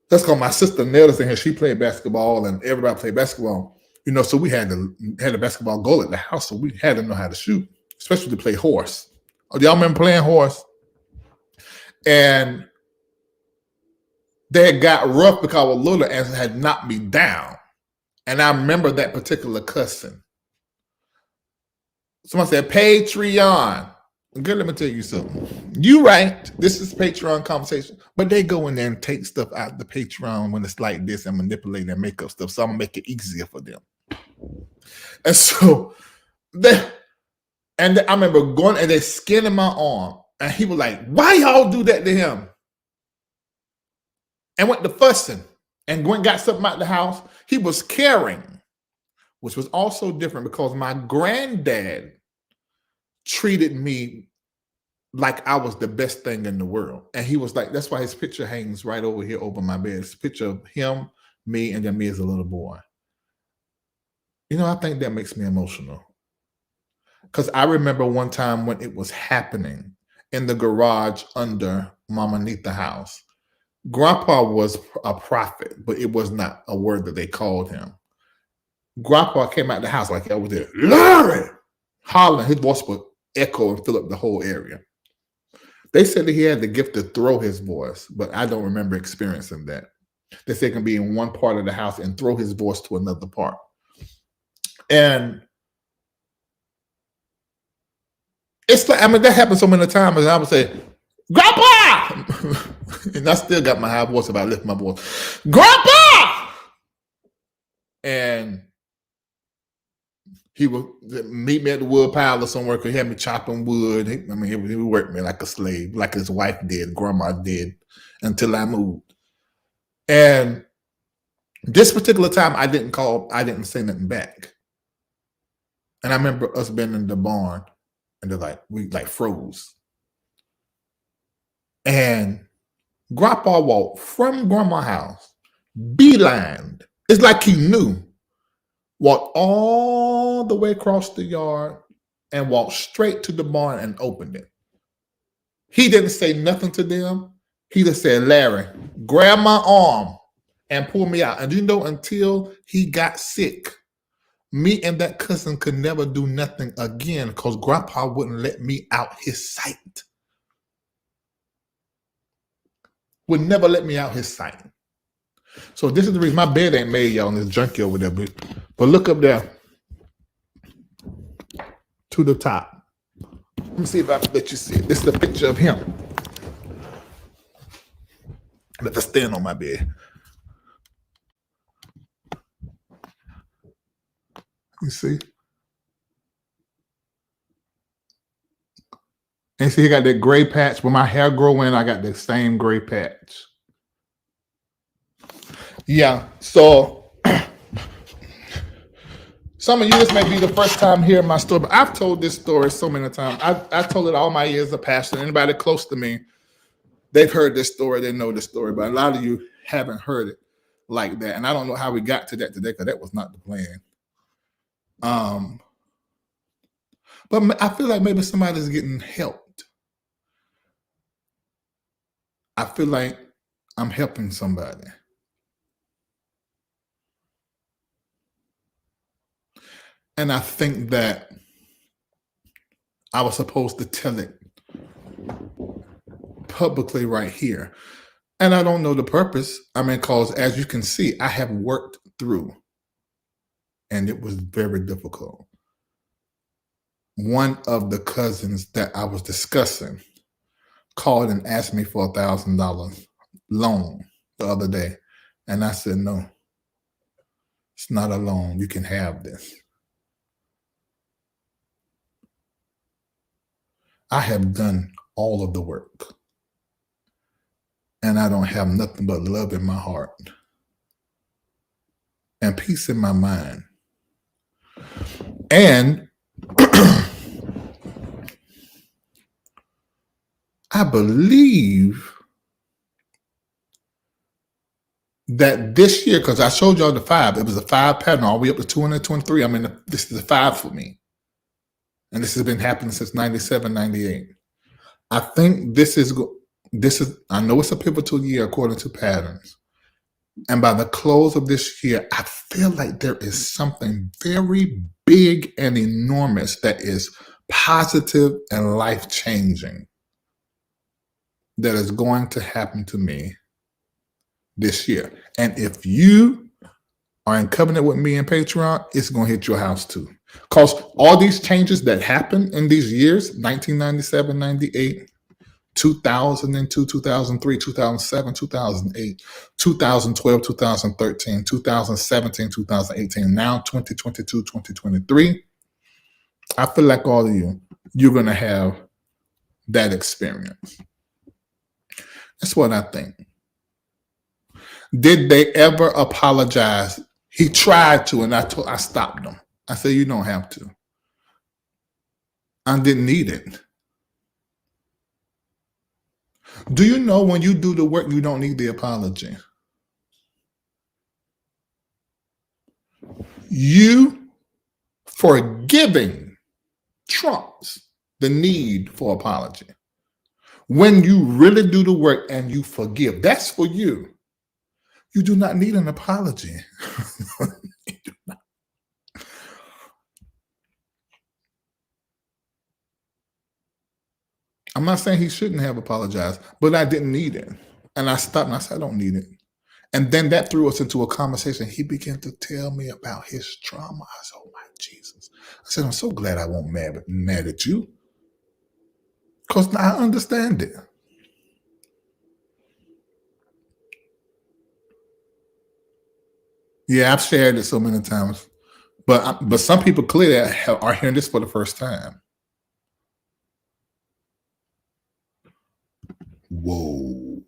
That's because my sister Nellis in here, she played basketball, and everybody played basketball. So we had a basketball goal at the house, so we had to know how to shoot, especially to play horse. Oh, y'all remember playing horse? And they had got rough because I was little and had knocked me down. And I remember that particular cussing. Someone said, Patreon. Good, let me tell you something. You right. This is Patreon conversation. But they go in there and take stuff out the Patreon when it's like this and manipulate and make up stuff. So I'm going to make it easier for them. And so, I remember going and they skinning my arm. And he was like, why y'all do that to him? And went to fussing. And went and got something out of the house. He was caring, which was also different because my granddad treated me like I was the best thing in the world. And he was like, that's why his picture hangs right over here over my bed. It's a picture of him, me, and then me as a little boy. I think that makes me emotional. Because I remember one time when it was happening in the garage under Mama Neetham house. Grandpa was a prophet, but it was not a word that they called him. Grandpa came out the house like I was there, Larry, hollering. His voice would echo and fill up the whole area. They said that he had the gift to throw his voice, but I don't remember experiencing that. They say he can be in one part of the house and throw his voice to another part. And it's like, I mean, that happens so many times, and I would say, Grandpa! And I still got my high voice if I lift my voice. Grandpa! And he would meet me at the wood pile or somewhere, because he had me chopping wood. He would work me like a slave, like his wife did, grandma did, until I moved. And this particular time, I didn't say nothing back. And I remember us being in the barn, and we froze. And Grandpa walked from Grandma's house, beelined. It's like he knew. Walked all the way across the yard and walked straight to the barn and opened it. He didn't say nothing to them. He just said, Larry, grab my arm and pull me out. And until he got sick, me and that cousin could never do nothing again because Grandpa wouldn't let me out his sight. Would never let me out his sight. So this is the reason my bed ain't made, y'all, in this junkie over there. But look up there to the top. Let me see if I can let you see it. This is a picture of him. Let us stand on my bed. You see? And see, he got that gray patch. When my hair grow in, I got the same gray patch. Yeah, so some of you, this may be the first time hearing my story, but I've told this story so many times. I told it all my years of pastor. Anybody close to me, they've heard this story, they know this story, but a lot of you haven't heard it like that. And I don't know how we got to that today, because that was not the plan. But I feel like maybe somebody's getting helped. I feel like I'm helping somebody. And I think that I was supposed to tell it publicly right here. And I don't know the purpose. Because as you can see, I have worked through, and it was very difficult. One of the cousins that I was discussing called and asked me for $1,000 loan the other day. And I said, no, it's not a loan. You can have this. I have done all of the work, and I don't have nothing but love in my heart and peace in my mind. And I believe that this year, because I showed y'all the 5, it was a 5 pattern all the way up to 223. This is a 5 for me. And this has been happening since 97, 98. I think this is, I know it's a pivotal year according to patterns. And by the close of this year, I feel like there is something very big and enormous that is positive and life-changing that is going to happen to me this year. And if you are in covenant with me in Patreon, it's going to hit your house too. Because all these changes that happened in these years, 1997, 98, 2002, 2003, 2007, 2008, 2012, 2013, 2017, 2018, now 2022, 2023, I feel like all of you, you're going to have that experience. That's what I think. Did they ever apologize? He tried to, and I stopped him. I said, you don't have to. I didn't need it. Do you know when you do the work, you don't need the apology? You forgiving trumps the need for apology. When you really do the work and you forgive, that's for you. You do not need an apology. You do not. I'm I'm not saying he shouldn't have apologized, but I didn't need it. And I stopped and I said, I don't need it. And then that threw us into a conversation. He began to tell me about his trauma. I said, oh my Jesus. I said, I'm so glad I won't mad at you. Because I understand it. Yeah, I've shared it so many times. But some people clearly are hearing this for the first time. Whoa.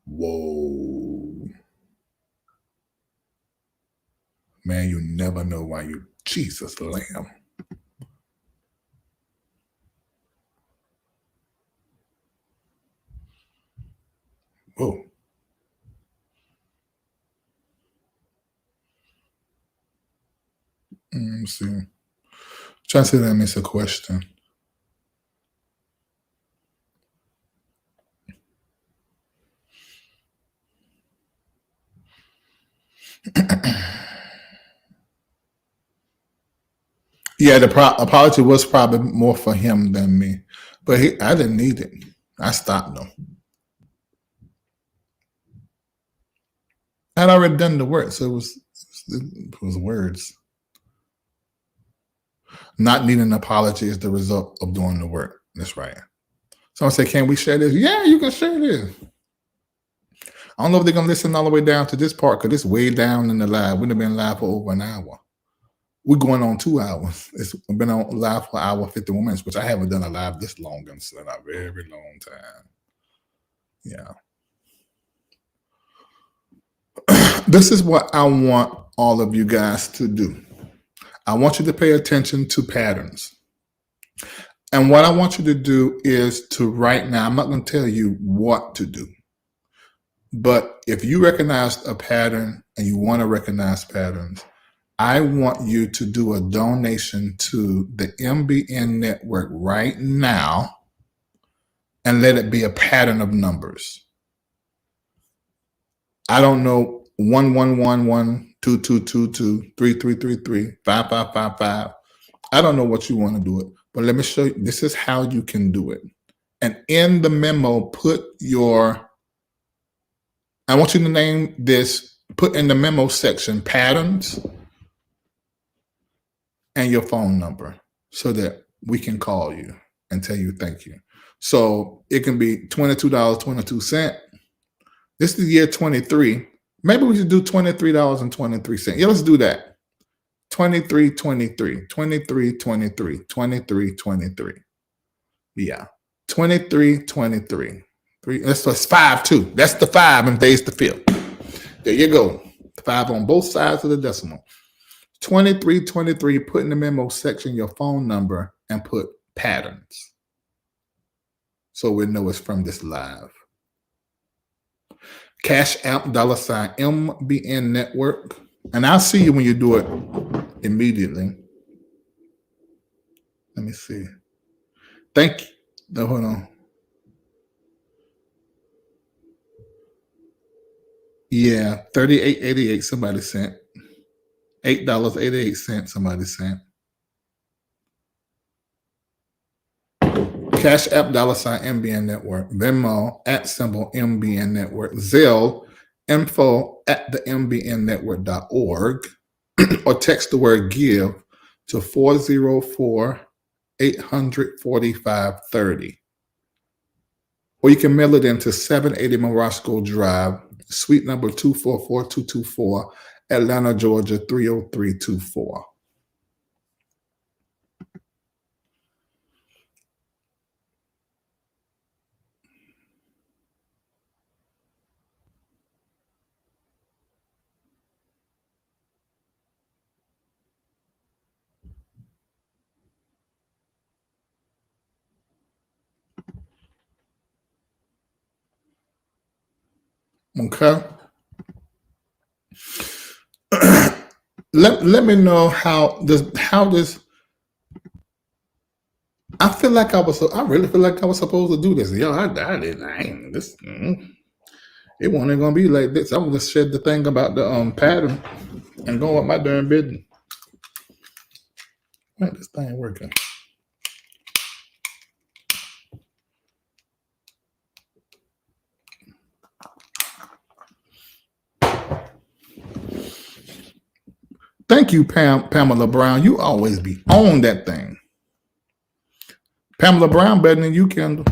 Whoa. Man, you never know why you, Jesus lamb. Whoa. Let me see. Try to see that I miss a question. Yeah, the apology was probably more for him than me, but I didn't need it. I stopped him. I'd already done the work, so it was words. Not needing an apology is the result of doing the work. That's right. Someone say, can we share this? Yeah, you can share this. I don't know if they're going to listen all the way down to this part because it's way down in the live. We've been live for over an hour. We're going on 2 hours. It's been on live for an hour, 51 minutes, which I haven't done a live this long in a very long time. Yeah. This is what I want all of you guys to do. I want you to pay attention to patterns. And what I want you to do is to right now, I'm not going to tell you what to do. But if you recognize a pattern and you want to recognize patterns, I want you to do a donation to the MBN network right now and let it be a pattern of numbers. I don't know, 1111-2222-3333-5555. I don't know what you want to do it, but let me show you. This is how you can do it. And in the memo, I want you to name this, put in the memo section, patterns and your phone number so that we can call you and tell you thank you. So it can be $22.22. This is the year 23. Maybe we should do $23.23. Yeah, let's do that. 23.23, 23.23, 23.23. Yeah, 23.23. That's 5 too. That's the 5 and base the 5th. There you go. 5 on both sides of the decimal. 23.23. Put in the memo section your phone number and put patterns, so we know it's from this live. Cash App $ MBN Network. And I'll see you when you do it immediately. Let me see. Thank you. No, hold on. Yeah, $38.88 somebody sent. $8.88 somebody sent. Cash App $ MBN Network. Venmo @ MBN Network. Zelle info@thembnnetwork.org or text the word give to 404-800-4530. Or you can mail it into 780 Morosco Drive, suite number 244224, Atlanta, Georgia 30324. Okay. Let me know how this. I feel like I really feel like I was supposed to do this. Yo, I didn't. It wasn't gonna be like this. I'm gonna shed the thing about the pattern and go with my darn business. Man, this thing working. Thank you, Pamela Brown. You always be on that thing. Pamela Brown better than you, Kendall.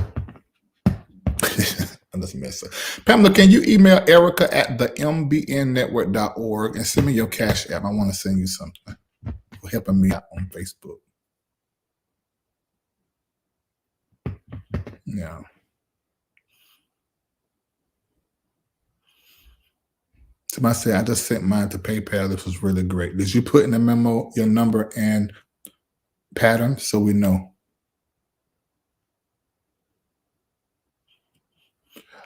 Let's mess up. Pamela, can you email Erica at the mbnnetwork.org and send me your Cash App? I want to send you something for helping me out on Facebook. Yeah. Somebody said, I just sent mine to PayPal. This was really great. Did you put in the memo your number and pattern so we know?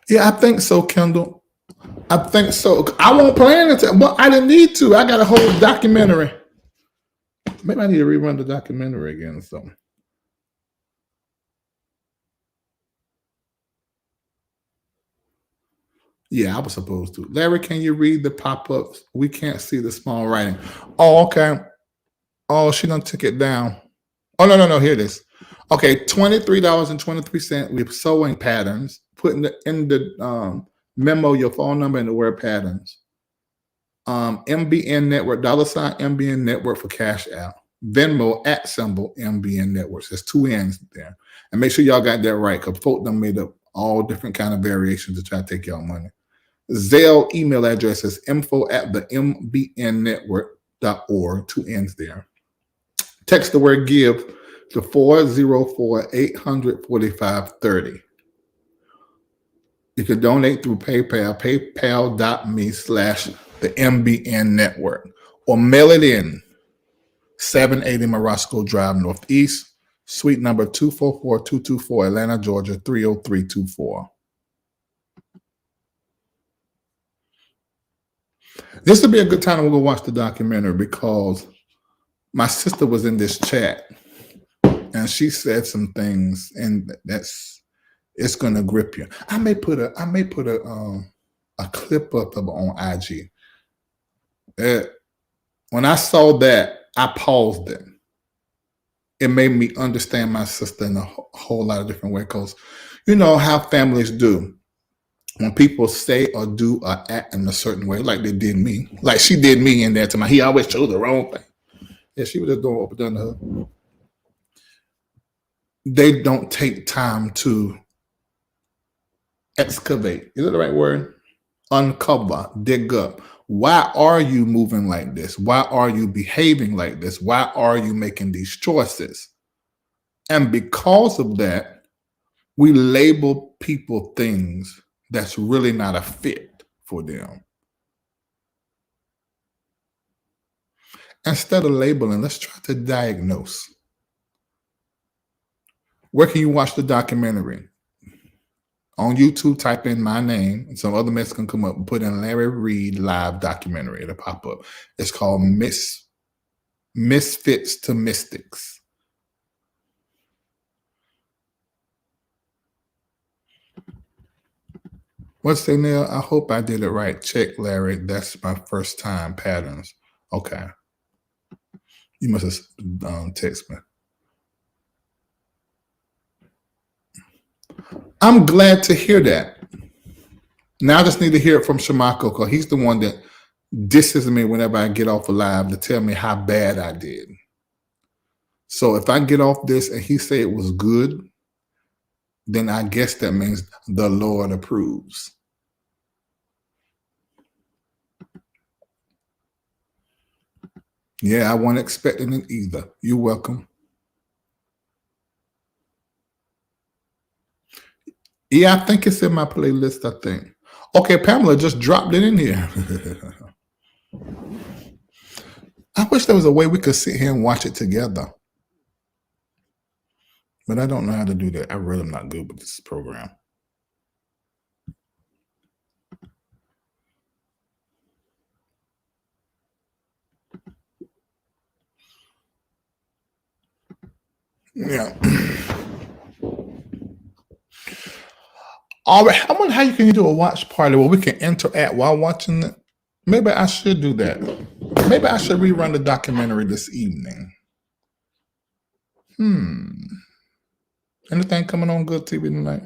Yeah, I think so, Kendall. I think so. I won't plan it. Well, I didn't need to. I got a whole documentary. Maybe I need to rerun the documentary again or something. Yeah, I was supposed to. Larry, can you read the pop-ups? We can't see the small writing. Oh, okay. Oh, she done took it down. Oh, no. Here it is. Okay, $23.23 with sewing patterns. Put in the memo your phone number and the word patterns. MBN Network, $ MBN Network for Cash App. Venmo @ MBN Networks. There's 2 N's there. And make sure y'all got that right, because folk done made up all different kind of variations to try to take y'all money. Zelle email address is info@thembnnetwork.org. 2 N's there. Text the word give to 404-800-4530. You can donate through PayPal, paypal.me/the MBN or mail it in 780 Morosco Drive Northeast, suite number 244224, Atlanta, Georgia 30324. This would be a good time to go watch the documentary because my sister was in this chat and she said some things, and it's gonna grip you. I may put a clip up of on IG. When I saw that, I paused it. It made me understand my sister in a whole lot of different ways, because you know how families do. When people say or do or act in a certain way, like they did me, like she did me in that time, he always chose the wrong thing. Yeah, she was just doing what was done to her. They don't take time to excavate. Is that the right word? Uncover, dig up. Why are you moving like this? Why are you behaving like this? Why are you making these choices? And because of that, we label people things that's really not a fit for them. Instead of labeling, let's try to diagnose. Where can you watch the documentary? On YouTube, type in my name, and some other mess can come up, and put in Larry Reid live documentary. It'll pop up. It's called Misfits to Mystics. What's the name? I hope I did it right. Check, Larry. That's my first time patterns. Okay. You must have texted me. I'm glad to hear that. Now I just need to hear it from Shamako, because he's the one that disses me whenever I get off a live to tell me how bad I did. So if I get off this and he say it was good, then I guess that means the Lord approves. Yeah, I wasn't expecting it either. You're welcome. Yeah, I think it's in my playlist, I think. Okay, Pamela just dropped it in here. I wish there was a way we could sit here and watch it together. But I don't know how to do that. I really am not good with this program. Yeah. All right. I wonder how you can do a watch party where we can interact while watching it. Maybe I should do that. Maybe I should rerun the documentary this evening. Anything coming on Good TV tonight?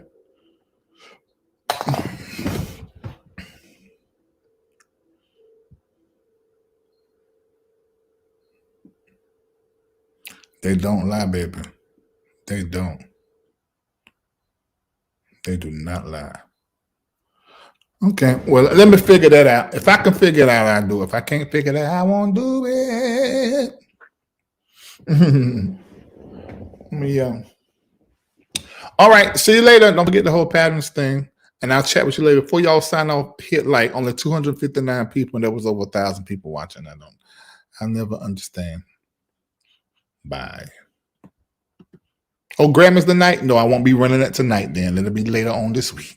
They don't lie, baby. They don't. They do not lie. Okay, well, let me figure that out. If I can figure it out, I'll do it. If I can't figure it out, I won't do it. All right, see you later. Don't forget the whole patterns thing. And I'll chat with you later. Before y'all sign off, hit like. Only 259 people, and there was over 1,000 people watching. I'll never understand. Bye. Oh, Grammys tonight? No, I won't be running that tonight then. It'll be later on this week.